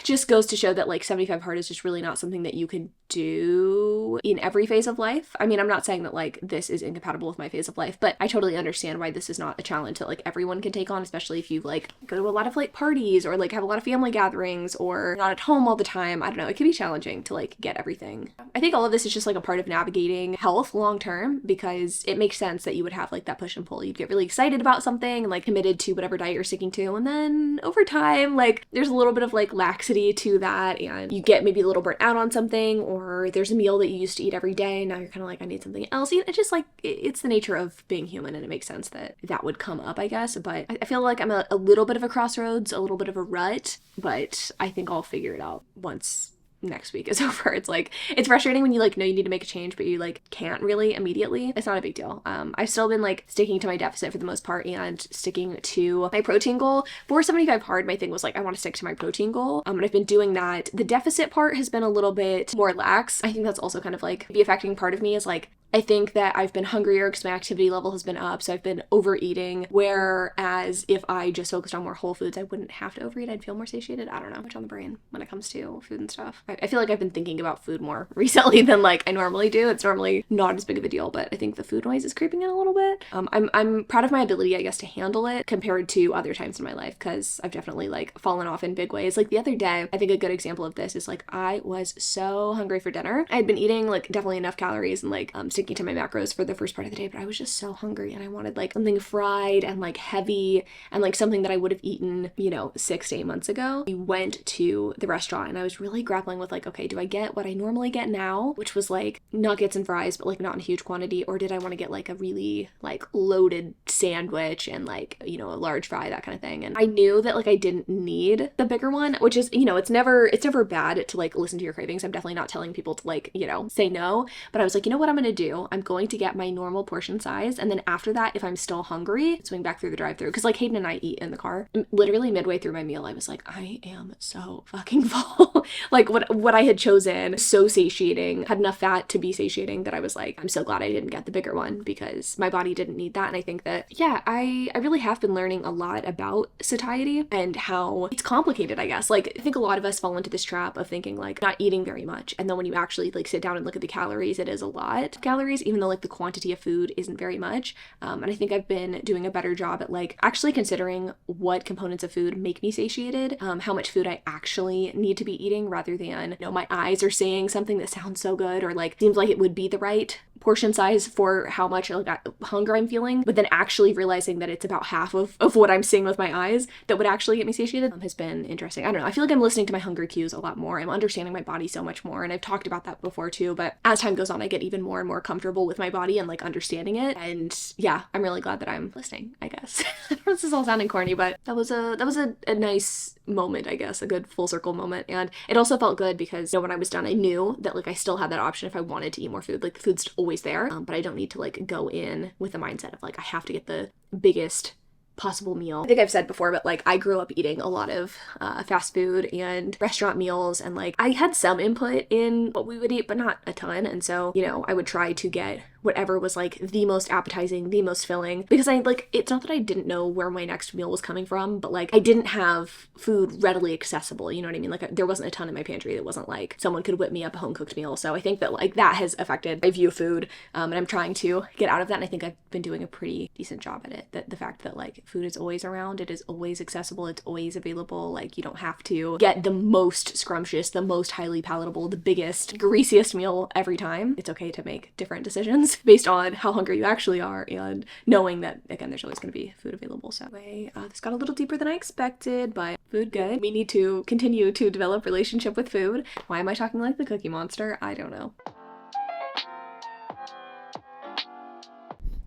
just goes to show that like 75 hard is just really not something that you can do in every phase of life. I mean, I'm not saying that like this is incompatible with my phase of life, but I totally understand why this is not a challenge that like everyone can take on, especially if you like go to a lot of like parties or like have a lot of family gatherings or not at home all the time. I don't know, it can be challenging to like get everything. I think all of this is just like a part of navigating health long term, because it makes sense that you would have like that push and pull. You'd get really excited about something and like committed to whatever diet you're sticking to, and then over time like there's a little bit of like laxity to that, and you get maybe a little burnt out on something, or there's a meal that you used to eat every day and now you're kind of like, I need something else. It's just like it's the nature of being human, and it makes sense that that would come up, I guess. But I feel like I'm a little bit of a crossroads, a little bit of a rut, but I think I'll figure it out once next week is over. It's like, it's frustrating when you like know you need to make a change, but you like can't really immediately. It's not a big deal. I've still been like sticking to my deficit for the most part and sticking to my protein goal. For 75 hard, my thing was like, I want to stick to my protein goal. And I've been doing that. The deficit part has been a little bit more lax. I think that's also kind of like the affecting part of me is like, I think that I've been hungrier because my activity level has been up, so I've been overeating, whereas if I just focused on more whole foods, I wouldn't have to overeat. I'd feel more satiated. I don't know, much on the brain when it comes to food and stuff. I feel like I've been thinking about food more recently than like I normally do. It's normally not as big of a deal, but I think the food noise is creeping in a little bit. I'm proud of my ability, I guess, to handle it compared to other times in my life, because I've definitely like fallen off in big ways. Like the other day, I think a good example of this is like I was so hungry for dinner. I had been eating like definitely enough calories and like sticking to my macros for the first part of the day, but I was just so hungry and I wanted like something fried and like heavy and like something that I would have eaten, you know, 6 to 8 months ago. We went to the restaurant and I was really grappling with like, okay, do I get what I normally get now, which was like nuggets and fries, but like not in huge quantity, or did I want to get like a really like loaded sandwich and like, you know, a large fry, that kind of thing. And I knew that like I didn't need the bigger one, which is, you know, it's never bad to like listen to your cravings. I'm definitely not telling people to like, you know, say no, but I was like, you know what I'm gonna do? I'm going to get my normal portion size, and then after that, if I'm still hungry, swing back through the drive-thru, because like Hayden and I eat in the car. Literally midway through my meal, I was like, I am so fucking full. Like what I had chosen, so satiating, had enough fat to be satiating that I was like, I'm so glad I didn't get the bigger one because my body didn't need that. And I think that, yeah, I really have been learning a lot about satiety and how it's complicated, I guess. Like I think a lot of us fall into this trap of thinking like not eating very much, and then when you actually like sit down and look at the calories, it is a lot of calories, even though like the quantity of food isn't very much. And I think I've been doing a better job at like actually considering what components of food make me satiated, how much food I actually need to be eating, rather than, you know, my eyes are saying something that sounds so good or like seems like it would be the right portion size for how much like hunger I'm feeling, but then actually realizing that it's about half of what I'm seeing with my eyes that would actually get me satiated has been interesting. I don't know. I feel like I'm listening to my hunger cues a lot more. I'm understanding my body so much more, and I've talked about that before too, but as time goes on, I get even more and more comfortable with my body and like understanding it. And yeah, I'm really glad that I'm listening, I guess. This is all sounding corny, but that was a nice moment, I guess, a good full circle moment. And it also felt good because, you know, when I was done, I knew that like I still had that option if I wanted to eat more food. Like the food's always there, but I don't need to like go in with the mindset of like I have to get the biggest possible meal. I think I've said before, but like I grew up eating a lot of fast food and restaurant meals, and like I had some input in what we would eat, but not a ton. And so, you know, I would try to get whatever was like the most appetizing, the most filling, because I like, it's not that I didn't know where my next meal was coming from, but like I didn't have food readily accessible, you know what I mean? Like there wasn't a ton in my pantry. It wasn't like someone could whip me up a home cooked meal. So I think that like that has affected my view of food, and I'm trying to get out of that, and I think I've been doing a pretty decent job at it. That the fact that like food is always around, it is always accessible, it's always available. Like you don't have to get the most scrumptious, the most highly palatable, the biggest, greasiest meal every time. It's okay to make different decisions based on how hungry you actually are, and knowing that, again, there's always going to be food available. So this got a little deeper than I expected, but food good. We need to continue to develop relationship with food. Why am I talking like the Cookie Monster? I don't know.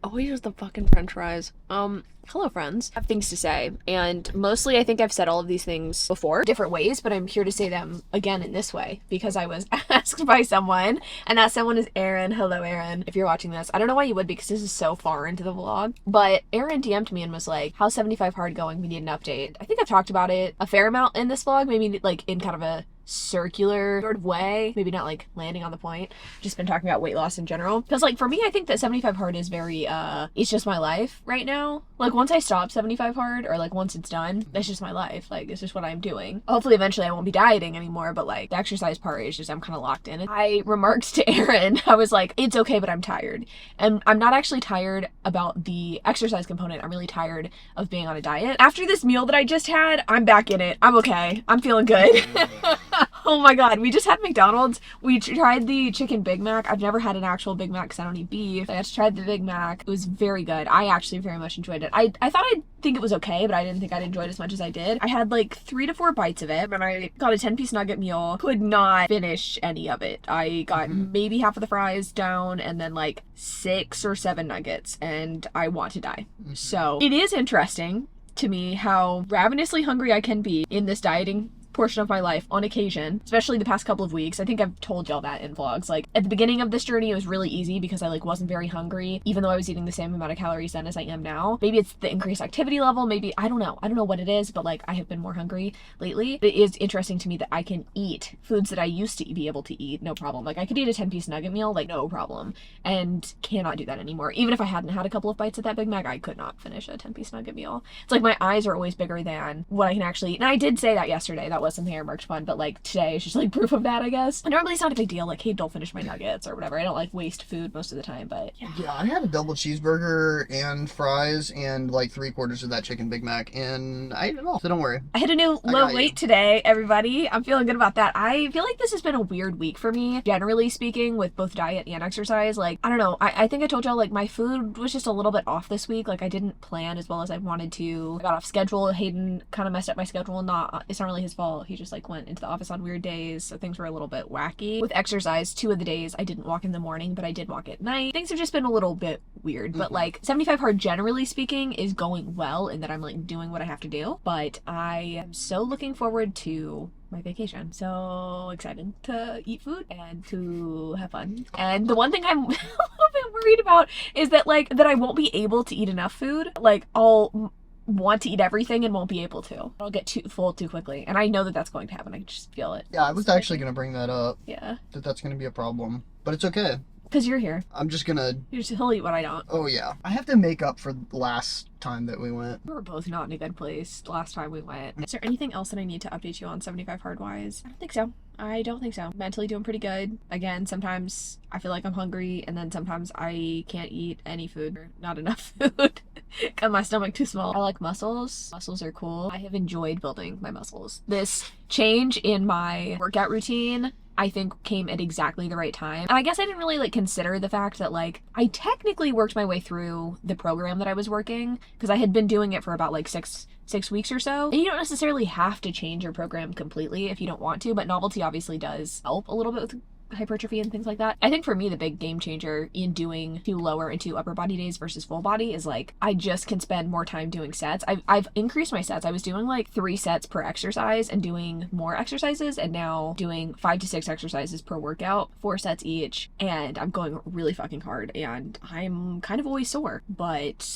Always just the fucking french fries. Hello friends. I have things to say, and mostly I think I've said all of these things before, different ways, but I'm here to say them again in this way, because I was asked by someone, and that someone is Erin. Hello Erin, if you're watching this. I don't know why you would, because this is so far into the vlog, but Erin DM'd me and was like, how's 75 hard going? We need an update. I think I've talked about it a fair amount in this vlog, maybe like in kind of a circular sort of way, maybe not like landing on the point, just been talking about weight loss in general, because like for me, I think that 75 hard is very it's just my life right now. Like once I stop 75 hard, or like once it's done, that's just my life. Like it's just what I'm doing. Hopefully eventually I won't be dieting anymore, but like the exercise part is just I'm kind of locked in. I remarked to Erin, I was like, it's okay, but I'm tired, and I'm not actually tired about the exercise component. I'm really tired of being on a diet. After this meal that I just had, I'm back in it. I'm okay. I'm feeling good. Oh my god, we just had McDonald's. We tried the chicken Big Mac. I've never had an actual Big Mac because I don't eat beef. I just tried the Big Mac. It was very good. I actually very much enjoyed it. I thought I'd think it was okay, but I didn't think I'd enjoy it as much as I did. I had like 3 to 4 bites of it, and I got a 10-piece nugget meal. Could not finish any of it. I got maybe half of the fries down, and then like 6 or 7 nuggets, and I want to die. So it is interesting to me how ravenously hungry I can be in this dieting portion of my life on occasion, especially the past couple of weeks. I think I've told y'all that in vlogs. Like at the beginning of this journey, it was really easy because I like wasn't very hungry, even though I was eating the same amount of calories then as I am now. Maybe it's the increased activity level, maybe, I don't know what it is, but like I have been more hungry lately. It is interesting to me that I can eat foods that I used to be able to eat, no problem. Like I could eat a 10-piece nugget meal, like no problem, and cannot do that anymore. Even if I hadn't had a couple of bites at that Big Mac, I could not finish a 10-piece nugget meal. It's like my eyes are always bigger than what I can actually eat. And I did say that yesterday. That was something I remarked upon, but like today is just like proof of that, I guess. And normally it's not a big deal, like, hey, don't finish my nuggets or whatever. I don't like waste food most of the time, but yeah. Yeah, I had a double cheeseburger and fries and like 3/4 of that chicken Big Mac, and I ate it all, so don't worry. I hit a new low weight today, everybody. I'm feeling good about that. I feel like this has been a weird week for me, generally speaking, with both diet and exercise. Like, I don't know, I think I told y'all, like, my food was just a little bit off this week. Like, I didn't plan as well as I wanted to. I got off schedule. Hayden kind of messed up my schedule. It's not really his fault. He just like went into the office on weird days, so things were a little bit wacky. With exercise, 2 of the days I didn't walk in the morning, but I did walk at night. Things have just been a little bit weird, but like 75 hard, generally speaking, is going well in that I'm like doing what I have to do. But I am so looking forward to my vacation. So excited to eat food and to have fun. And the one thing I'm a little bit worried about is that like that I won't be able to eat enough food. Like I'll want to eat everything and won't be able to. I'll get too full too quickly, and I know that that's going to happen. I just feel it. Yeah, I was actually gonna bring that up. Yeah, That's gonna be a problem, but it's okay. because you're here. I'm just gonna. He'll eat what I don't. Oh yeah, I have to make up for the last time that we went. We were both not in a good place last time we went. Is there anything else that I need to update you on 75 hard wise? I don't think so. Mentally doing pretty good. Again, sometimes I feel like I'm hungry, and then sometimes I can't eat any food or not enough food. Got my stomach too small. I like muscles. Muscles are cool. I have enjoyed building my muscles. This change in my workout routine, I think, came at exactly the right time. And I guess I didn't really like consider the fact that like I technically worked my way through the program that I was working, because I had been doing it for about like six weeks or so. And you don't necessarily have to change your program completely if you don't want to, but novelty obviously does help a little bit hypertrophy and things like that. I think for me, the big game changer in doing 2 lower and 2 upper body days versus full body is like, I just can spend more time doing sets. I've increased my sets. I was doing like 3 sets per exercise and doing more exercises, and now doing 5 to 6 exercises per workout, 4 sets each, and I'm going really fucking hard, and I'm kind of always sore, but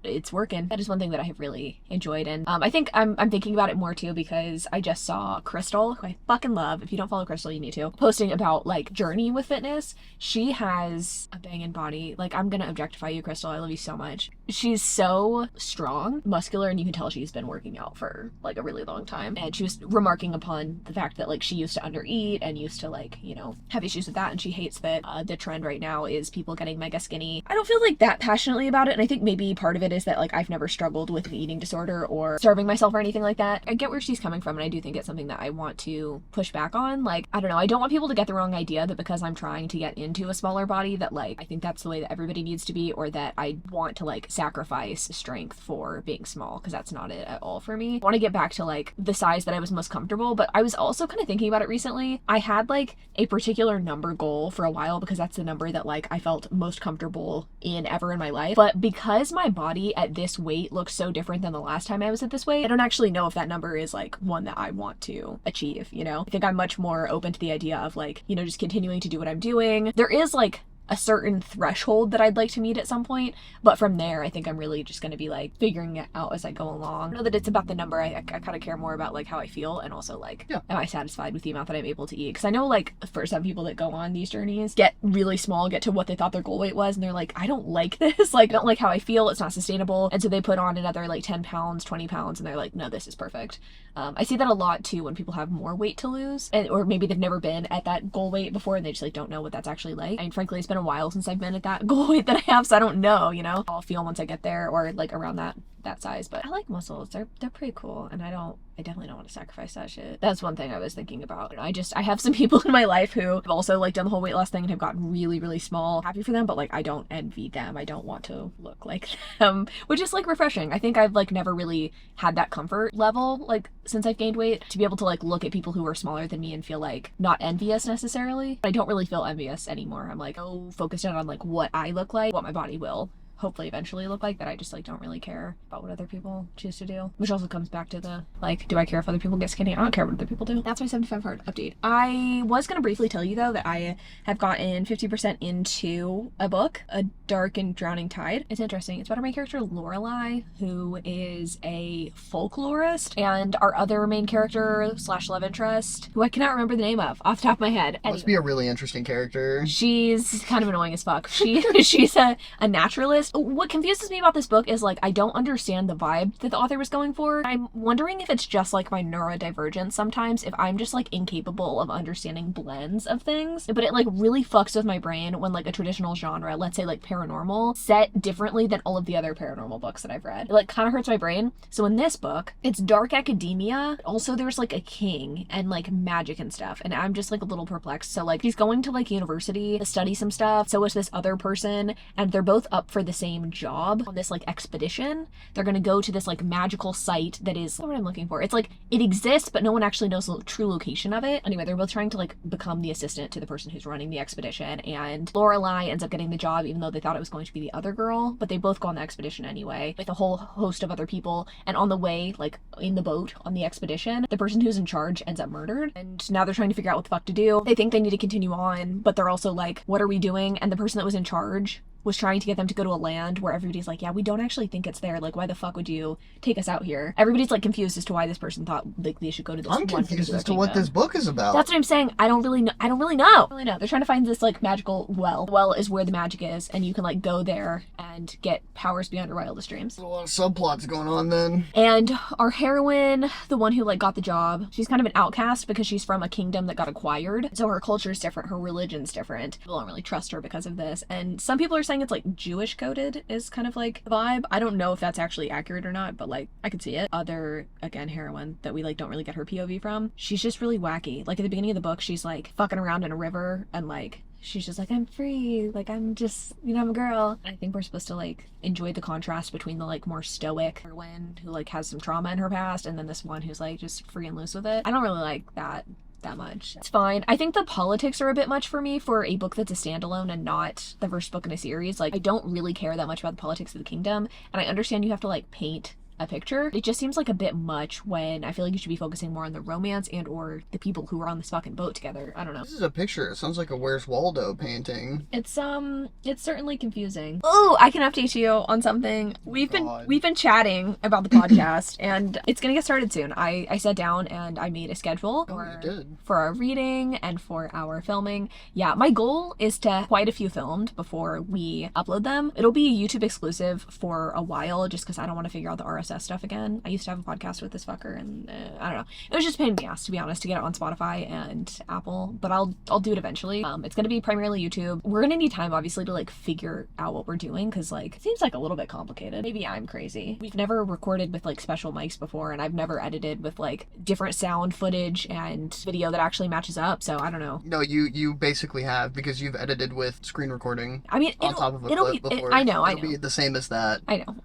it's working. That is one thing that I have really enjoyed, and I think I'm thinking about it more too because I just saw Crystal, who I fucking love. If you don't follow Crystal, you need to, posting about like journey with fitness. She has a banging body. Like, I'm gonna objectify you, Crystal. I love you so much. She's so strong, muscular, and you can tell she's been working out for like a really long time. And she was remarking upon the fact that like she used to undereat and used to like, you know, have issues with that, and she hates that the trend right now is people getting mega skinny. I don't feel like that passionately about it, and I think maybe part of it is that like I've never struggled with an eating disorder or starving myself or anything like that. I get where she's coming from, and I do think it's something that I want to push back on. Like, I don't know, I don't want people to get the wrong idea that because I'm trying to get into a smaller body that like I think that's the way that everybody needs to be, or that I want to like sacrifice strength for being small, because that's not it at all for me. I want to get back to like the size that I was most comfortable, but I was also kind of thinking about it recently. I had like a particular number goal for a while because that's the number that like I felt most comfortable in ever in my life, but because my body at this weight looks so different than the last time I was at this weight, I don't actually know if that number is like one that I want to achieve, you know? I think I'm much more open to the idea of like, you know, just continuing to do what I'm doing. There is like a certain threshold that I'd like to meet at some point, but from there I think I'm really just going to be like figuring it out as I go along. I know that it's about the number. I kind of care more about like how I feel, and also like, am I satisfied with the amount that I'm able to eat? Because I know like for some people that go on these journeys, get really small, get to what they thought their goal weight was, and they're like, I don't like this, like I don't like how I feel, it's not sustainable, and so they put on another like 10 pounds, 20 pounds, and they're like, no, this is perfect. I see that a lot too when people have more weight to lose, and or maybe they've never been at that goal weight before and they just like don't know what that's actually like. I mean, frankly, it's been a while since I've been at that goal weight that I have, so I don't know, you know, how I'll feel once I get there, or like around that size. But I like muscles. They're pretty cool, and I definitely don't want to sacrifice that shit. That's one thing I was thinking about. I have some people in my life who have also like done the whole weight loss thing and have gotten really, really small. Happy for them, but like I don't envy them. I don't want to look like them, which is like refreshing. I think I've like never really had that comfort level like since I've gained weight to be able to like look at people who are smaller than me and feel like not envious necessarily. I don't really feel envious anymore. I'm like so focused on like what I look like, what my body will hopefully eventually look like, that I just like don't really care about what other people choose to do, which also comes back to the like, do I care if other people get skinny? I don't care what other people do. That's my 75 hard update. I was gonna briefly tell you though that I have gotten 50% into a book, A Dark and Drowning Tide. It's interesting. It's about our main character Lorelai, who is a folklorist, and our other main character slash love interest, who I cannot remember the name of off the top of my head. Must be a really interesting character. She's kind of annoying as fuck. She's a naturalist. What confuses me about this book is like I don't understand the vibe that the author was going for. I'm wondering if it's just like my neurodivergence sometimes, if I'm just like incapable of understanding blends of things, but it like really fucks with my brain when like a traditional genre, let's say like paranormal, set differently than all of the other paranormal books that I've read. It like kind of hurts my brain. So in this book, it's dark academia. Also there's like a king and like magic and stuff, and I'm just like a little perplexed. So like he's going to like university to study some stuff. So is this other person, and they're both up for the same job on this like expedition. They're gonna go to this like magical site that is what I'm looking for. It's like it exists, but no one actually knows the true location of it. Anyway, they're both trying to like become the assistant to the person who's running the expedition, and Lorelai ends up getting the job even though they thought it was going to be the other girl, but they both go on the expedition anyway with a whole host of other people, and on the way, like in the boat on the expedition, the person who's in charge ends up murdered, and now they're trying to figure out what the fuck to do. They think they need to continue on, but they're also like, what are we doing? And the person that was in charge was trying to get them to go to a land where everybody's like, yeah, we don't actually think it's there. Like, why the fuck would you take us out here? Everybody's like confused as to why this person thought like they should go to this. I'm confused as to what this book is about. That's what I'm saying. I don't really know. They're trying to find this like magical well. The well is where the magic is, and you can like go there and get powers beyond your wildest dreams. There's a lot of subplots going on then. And our heroine, the one who like got the job, she's kind of an outcast because she's from a kingdom that got acquired. So her culture is different, her religion's different. People don't really trust her because of this. And some people are saying it's like Jewish coded is kind of like the vibe. I don't know if that's actually accurate or not, but like I could see it. Other, again, heroine that we like don't really get her POV from, she's just really wacky. Like at the beginning of the book, she's like fucking around in a river, and like she's just like, I'm free, like I'm just, you know, I'm a girl. I think we're supposed to like enjoy the contrast between the like more stoic heroine who like has some trauma in her past, and then this one who's like just free and loose with it. I don't really like that that much. It's fine. I think the politics are a bit much for me for a book that's a standalone and not the first book in a series. Like, I don't really care that much about the politics of the kingdom, and I understand you have to like paint a picture. It just seems like a bit much when I feel like you should be focusing more on the romance and or the people who are on this fucking boat together. I don't know. This is a picture. It sounds like a Where's Waldo painting. It's certainly confusing. Oh, I can update you on something. We've been chatting about the podcast and it's gonna get started soon. I sat down and I made a schedule for our reading and for our filming. Yeah, my goal is to have quite a few filmed before we upload them. It'll be YouTube exclusive for a while just because I don't want to figure out the RSS stuff again. I used to have a podcast with this fucker and I don't know. It was just a pain in the ass, to be honest, to get it on Spotify and Apple, but I'll do it eventually. It's gonna be primarily YouTube. We're gonna need time obviously to like figure out what we're doing because like it seems like a little bit complicated. Maybe I'm crazy. We've never recorded with like special mics before and I've never edited with like different sound footage and video that actually matches up, so I don't know. No, you basically have, because you've edited with screen recording. I mean, on top of a clip before. I know. It'll be the same as that. I know.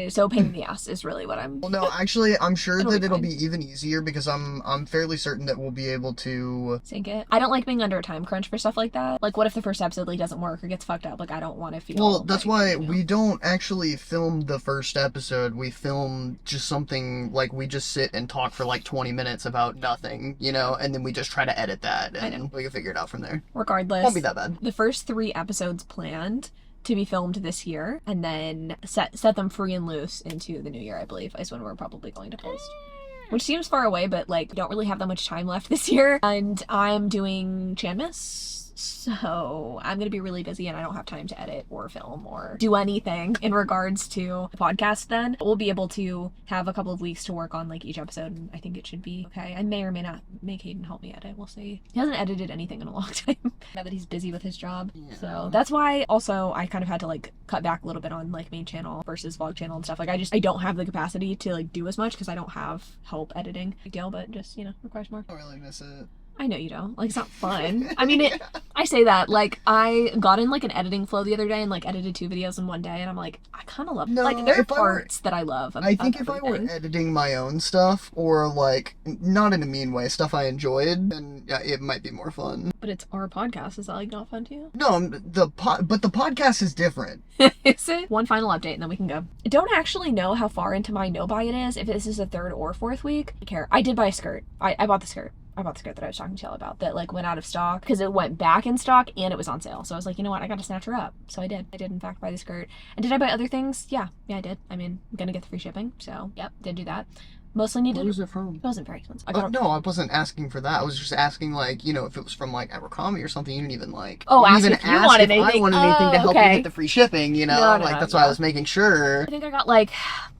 So pain in the ass is really what I'm... Well, no, actually, I'm sure that it'll be even easier because I'm fairly certain that we'll be able to... sync it. I don't like being under a time crunch for stuff like that. Like, what if the first episode like doesn't work or gets fucked up? Like, I don't want to feel... Well, that's like, why you know. we don't actually film the first episode. We film just something, like, we just sit and talk for, like, 20 minutes about nothing, you know? And then we just try to edit that, and we can figure it out from there. Regardless. Won't be that bad. The first 3 episodes planned to be filmed this year, and then set them free and loose into the new year, I believe, is when we're probably going to post. Which seems far away, but like, don't really have that much time left this year. And I'm doing Chanmas, so I'm gonna be really busy and I don't have time to edit or film or do anything in regards to the podcast then. We'll be able to have a couple of weeks to work on like each episode, and I think it should be okay. I may or may not make Haden help me edit, we'll see. He hasn't edited anything in a long time now that he's busy with his job. Yeah. So that's why also I kind of had to like cut back a little bit on like main channel versus vlog channel and stuff. Like I don't have the capacity to like do as much because I don't have help editing. Big deal, but just, you know, requires more. I don't really miss it. I know you don't. Like, it's not fun. I mean, I say that. Like, I got in, like, an editing flow the other day and, like, edited 2 videos in one day, and I'm like, I kind of love it. No, like, there are parts that I love. I think if I were editing my own stuff, or, like, not in a mean way, stuff I enjoyed, then yeah, it might be more fun. But it's our podcast. Is that, like, not fun to you? No, but the podcast is different. Is it? One final update, and then we can go. I don't actually know how far into my no-buy it is, if this is the 3rd or 4th week. I care. I did buy a skirt. I bought the skirt. I bought the skirt that I was talking to y'all about that like went out of stock because it went back in stock and it was on sale. So I was like, you know what? I got to snatch her up. So I did. I did in fact buy the skirt. And did I buy other things? Yeah, I did. I mean, I'm gonna get the free shipping. So yep, did do that. Mostly needed. Where was it from? It wasn't very expensive. No, I wasn't asking for that. I was just asking, like, you know, if it was from like Abercrombie or something. You didn't even like. Oh, you ask even if you ask wanted if anything. I wanted anything to help you get the free shipping. You know, No, like that's why I was making sure. I think I got like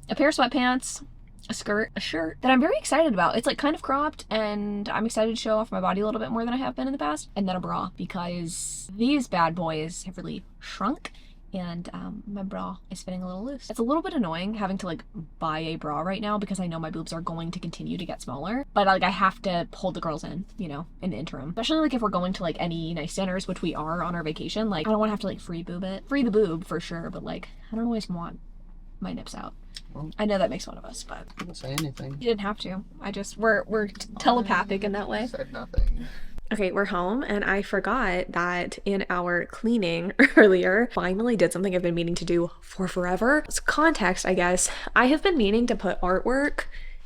a pair of sweatpants, a skirt, a shirt that I'm very excited about. It's like kind of cropped and I'm excited to show off my body a little bit more than I have been in the past. And then a bra because these bad boys have really shrunk and my bra is fitting a little loose. It's a little bit annoying having to like buy a bra right now because I know my boobs are going to continue to get smaller, but like I have to hold the girls in, you know, in the interim. Especially like if we're going to like any nice dinners, which we are on our vacation, like I don't want to have to like free the boob for sure, but like I don't always want my nips out. Well, I know that makes one of us, but I didn't say anything. You didn't have to. We're telepathic in that way. I said nothing. Okay, we're home, and I forgot that in our cleaning earlier, finally did something I've been meaning to do for forever. So context, I guess, I have been meaning to put artwork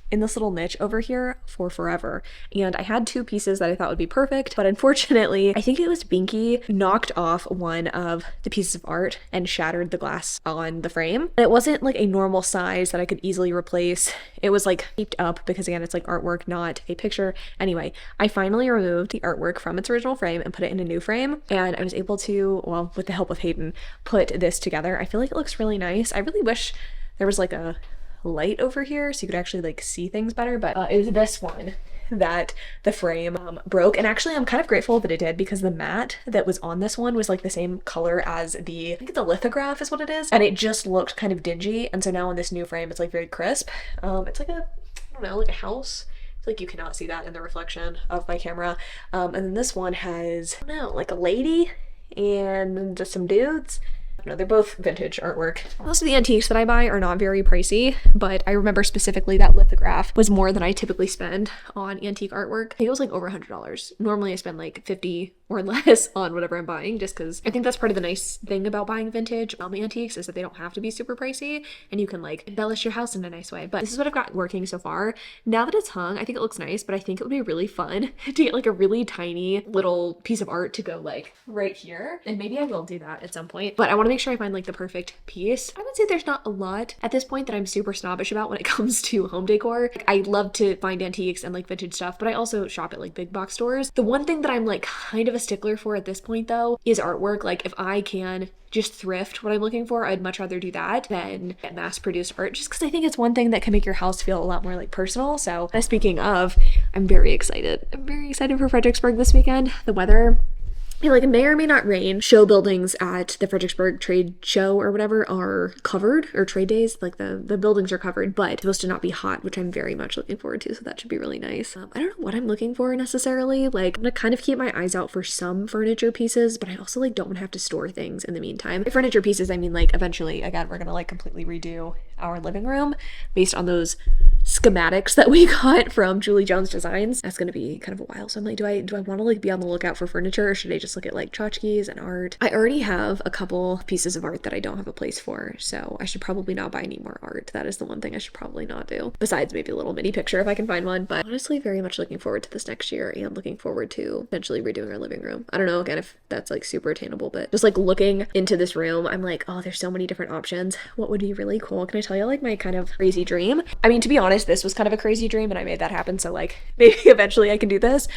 in this little niche over here for forever. And I had 2 pieces that I thought would be perfect, but unfortunately, I think it was Binky knocked off one of the pieces of art and shattered the glass on the frame. And it wasn't like a normal size that I could easily replace. It was like taped up because again, it's like artwork, not a picture. Anyway, I finally removed the artwork from its original frame and put it in a new frame. And I was able to, well, with the help of Haden, put this together. I feel like it looks really nice. I really wish there was like a light over here so you could actually like see things better, but it was this one that the frame broke, and actually I'm kind of grateful that it did because the mat that was on this one was like the same color as I think the lithograph is what it is, and it just looked kind of dingy, and so now on this new frame it's like very crisp. It's like I don't know, like a house. It's like you cannot see that in the reflection of my camera. And then this one has, I don't know, like a lady and just some dudes. No, they're both vintage artwork. Most of the antiques that I buy are not very pricey, but I remember specifically that lithograph was more than I typically spend on antique artwork. I think it was like over $100. Normally I spend like 50 or less on whatever I'm buying, just because I think that's part of the nice thing about buying vintage antiques is that they don't have to be super pricey and you can like embellish your house in a nice way. But this is what I've got working so far. Now that it's hung, I think it looks nice, but I think it would be really fun to get like a really tiny little piece of art to go like right here. And maybe I will do that at some point, but I want to make sure I find like the perfect piece. I would say there's not a lot at this point that I'm super snobbish about when it comes to home decor. Like, I love to find antiques and like vintage stuff, but I also shop at like big box stores. The one thing that I'm like kind of a stickler for at this point though is artwork. Like if I can just thrift what I'm looking for, I'd much rather do that than get mass-produced art, just because I think it's one thing that can make your house feel a lot more like personal. So speaking of, I'm very excited. I'm very excited for Fredericksburg this weekend. The weather, like, it may or may not rain. Show buildings at the Fredericksburg Trade Show or whatever are covered, or trade days, like the buildings are covered, but it's supposed to not be hot, which I'm very much looking forward to, so that should be really nice. I don't know what I'm looking for necessarily. Like, I'm gonna kind of keep my eyes out for some furniture pieces, but I also like don't want to have to store things in the meantime. By furniture pieces, I mean like eventually, again, we're gonna like completely redo our living room based on those schematics that we got from Julie Jones Designs. That's gonna be kind of a while, so I'm like, do I want to like be on the lookout for furniture, or should I just look at like tchotchkes and art? I already have a couple pieces of art that I don't have a place for, so I should probably not buy any more art. That is the one thing I should probably not do, besides maybe a little mini picture if I can find one. But honestly, very much looking forward to this next year and looking forward to eventually redoing our living room. I don't know, again, if that's like super attainable, but just like looking into this room, I'm like, oh, there's so many different options. What would be really cool? Can I tell you like my kind of crazy dream? I mean, to be honest, this was kind of a crazy dream and I made that happen, so like maybe eventually I can do this.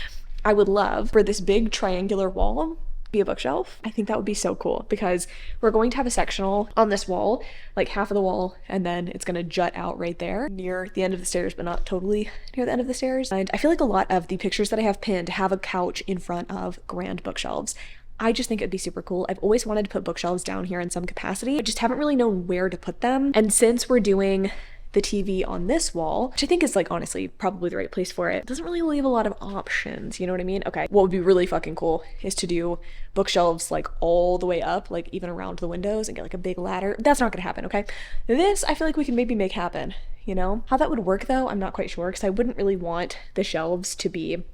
I would love for this big triangular wall be a bookshelf. I think that would be so cool because we're going to have a sectional on this wall, like half of the wall, and then it's going to jut out right there near the end of the stairs, but not totally near the end of the stairs. And I feel like a lot of the pictures that I have pinned have a couch in front of grand bookshelves. I just think it'd be super cool. I've always wanted to put bookshelves down here in some capacity. I just haven't really known where to put them. And since we're doing the TV on this wall, which I think is like honestly probably the right place for it, doesn't really leave a lot of options, you know what I mean? Okay, what would be really fucking cool is to do bookshelves like all the way up, like even around the windows, and get like a big ladder. That's not gonna happen, okay? This I feel like we can maybe make happen, you know? How that would work though, I'm not quite sure, because I wouldn't really want the shelves to be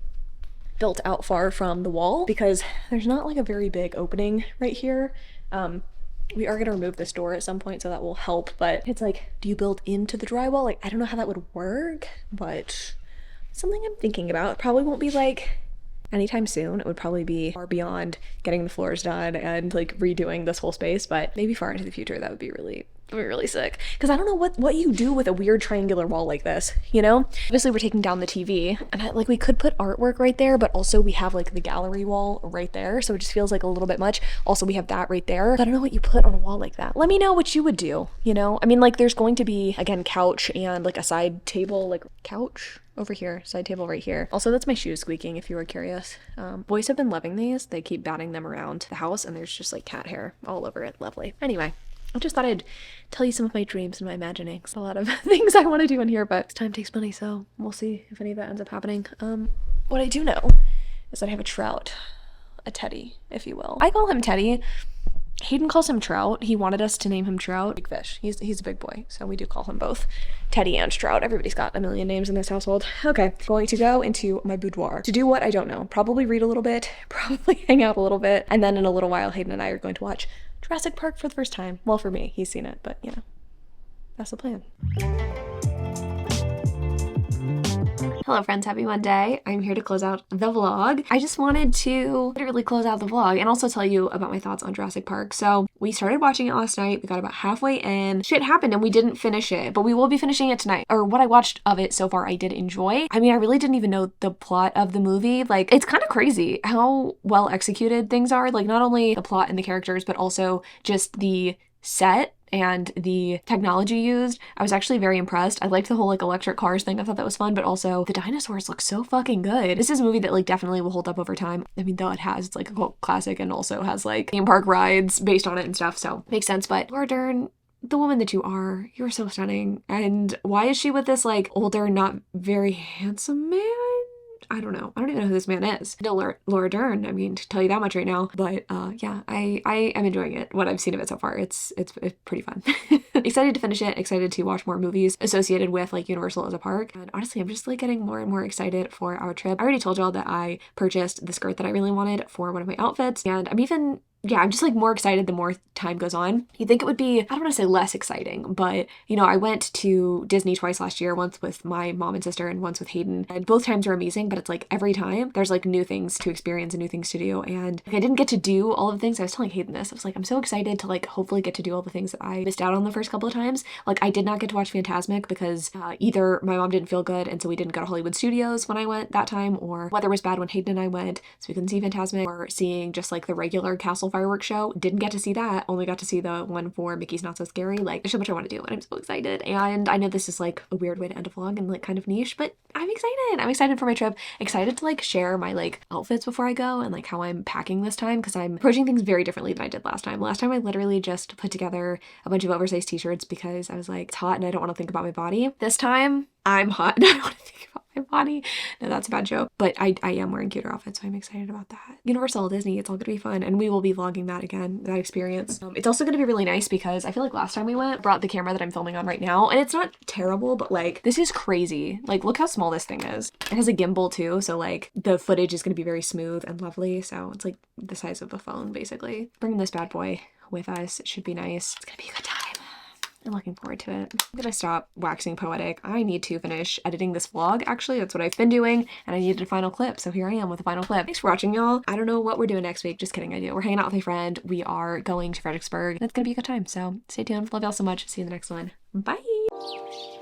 built out far from the wall because there's not like a very big opening right here. We are going to remove this door at some point, so that will help, but it's like, do you build into the drywall? Like, I don't know how that would work, but something I'm thinking about. It probably won't be like anytime soon. It would probably be far beyond getting the floors done and like redoing this whole space, but maybe far into the future that would be really sick. Because I don't know what you do with a weird triangular wall like this, you know? Obviously we're taking down the TV, and like we could put artwork right there, but also we have like the gallery wall right there, so it just feels like a little bit much. Also we have that right there. I don't know what you put on a wall like that. Let me know what you would do, you know? I mean, like there's going to be, again, couch and like a side table, like couch over here, side table right here. Also, that's my shoes squeaking if you were curious. Boys have been loving these. They keep batting them around the house and there's just like cat hair all over it. Lovely. Anyway, I just thought I'd tell you some of my dreams and my imaginings. A lot of things I want to do in here, but time takes money, so we'll see if any of that ends up happening. What I do know is that I have a trout, a teddy, if you will. I call him Teddy. Haden calls him Trout. He wanted us to name him Trout. Big fish. He's a big boy, so we do call him both Teddy and Trout. Everybody's got a million names in this household. Okay, going to go into my boudoir to do what? I don't know. Probably read a little bit, probably hang out a little bit, and then in a little while, Haden and I are going to watch Jurassic Park for the first time. Well, for me, he's seen it, but you know, that's the plan. Hello friends, happy Monday. I'm here to close out the vlog. I just wanted to literally close out the vlog and also tell you about my thoughts on Jurassic Park. So we started watching it last night. We got about halfway in. Shit happened and we didn't finish it, but we will be finishing it tonight. Or what I watched of it so far, I did enjoy. I mean, I really didn't even know the plot of the movie. Like, it's kind of crazy how well executed things are. Like, not only the plot and the characters, but also just the set and the technology used. I was actually very impressed. I liked the whole like electric cars thing. I thought that was fun, but also the dinosaurs look so fucking good. This is a movie that like definitely will hold up over time. I mean, though it's like a cult classic and also has like theme park rides based on it and stuff, so makes sense. But Laura Dern, the woman that you are, you're so stunning. And why is she with this like older, not very handsome man? I don't know. I don't even know who this man is. No, Laura Dern, I mean, to tell you that much right now. But yeah, I am enjoying it, what I've seen of it so far. It's pretty fun. Excited to finish it, excited to watch more movies associated with like Universal as a park. And honestly, I'm just like getting more and more excited for our trip. I already told y'all that I purchased the skirt that I really wanted for one of my outfits, and I'm just like more excited the more time goes on. You'd think it would be, I don't want to say less exciting, but you know, I went to Disney twice last year, once with my mom and sister and once with Haden. And both times were amazing, but it's like every time there's like new things to experience and new things to do. And like, I didn't get to do all of the things. I was telling Haden this. I was like, I'm so excited to like hopefully get to do all the things that I missed out on the first couple of times. Like I did not get to watch Fantasmic because either my mom didn't feel good and so we didn't go to Hollywood Studios when I went that time, or weather was bad when Haden and I went, so we couldn't see Fantasmic, or seeing just like the regular Castle Fireworks show. Didn't get to see that, only got to see the one for Mickey's Not So Scary. Like, there's so much I want to do, and I'm so excited. And I know this is like a weird way to end a vlog and like kind of niche, but I'm excited. I'm excited for my trip. Excited to like share my like outfits before I go and like how I'm packing this time, because I'm approaching things very differently than I did last time. Last time I literally just put together a bunch of oversized t-shirts because I was like, it's hot and I don't want to think about my body. This time I'm hot and I don't want to think about my body. No, that's a bad joke. But I am wearing cuter outfits, so I'm excited about that. Universal, Disney, it's all gonna be fun, and we will be vlogging that again, that experience. It's also gonna be really nice because I feel like last time we went, I brought the camera that I'm filming on right now, and it's not terrible, but like this is crazy. Like look how small this thing is. It has a gimbal too, so like the footage is gonna be very smooth and lovely. So it's like the size of a phone basically. Bringing this bad boy with us, it should be nice. It's gonna be a good time. I'm looking forward to it. I'm gonna stop waxing poetic. I need to finish editing this vlog, actually. That's what I've been doing, and I needed a final clip, so here I am with the final clip. Thanks for watching, y'all. I don't know what we're doing next week. Just kidding, I do. We're hanging out with my friend. We are going to Fredericksburg, and it's gonna be a good time, so stay tuned. Love y'all so much. See you in the next one. Bye!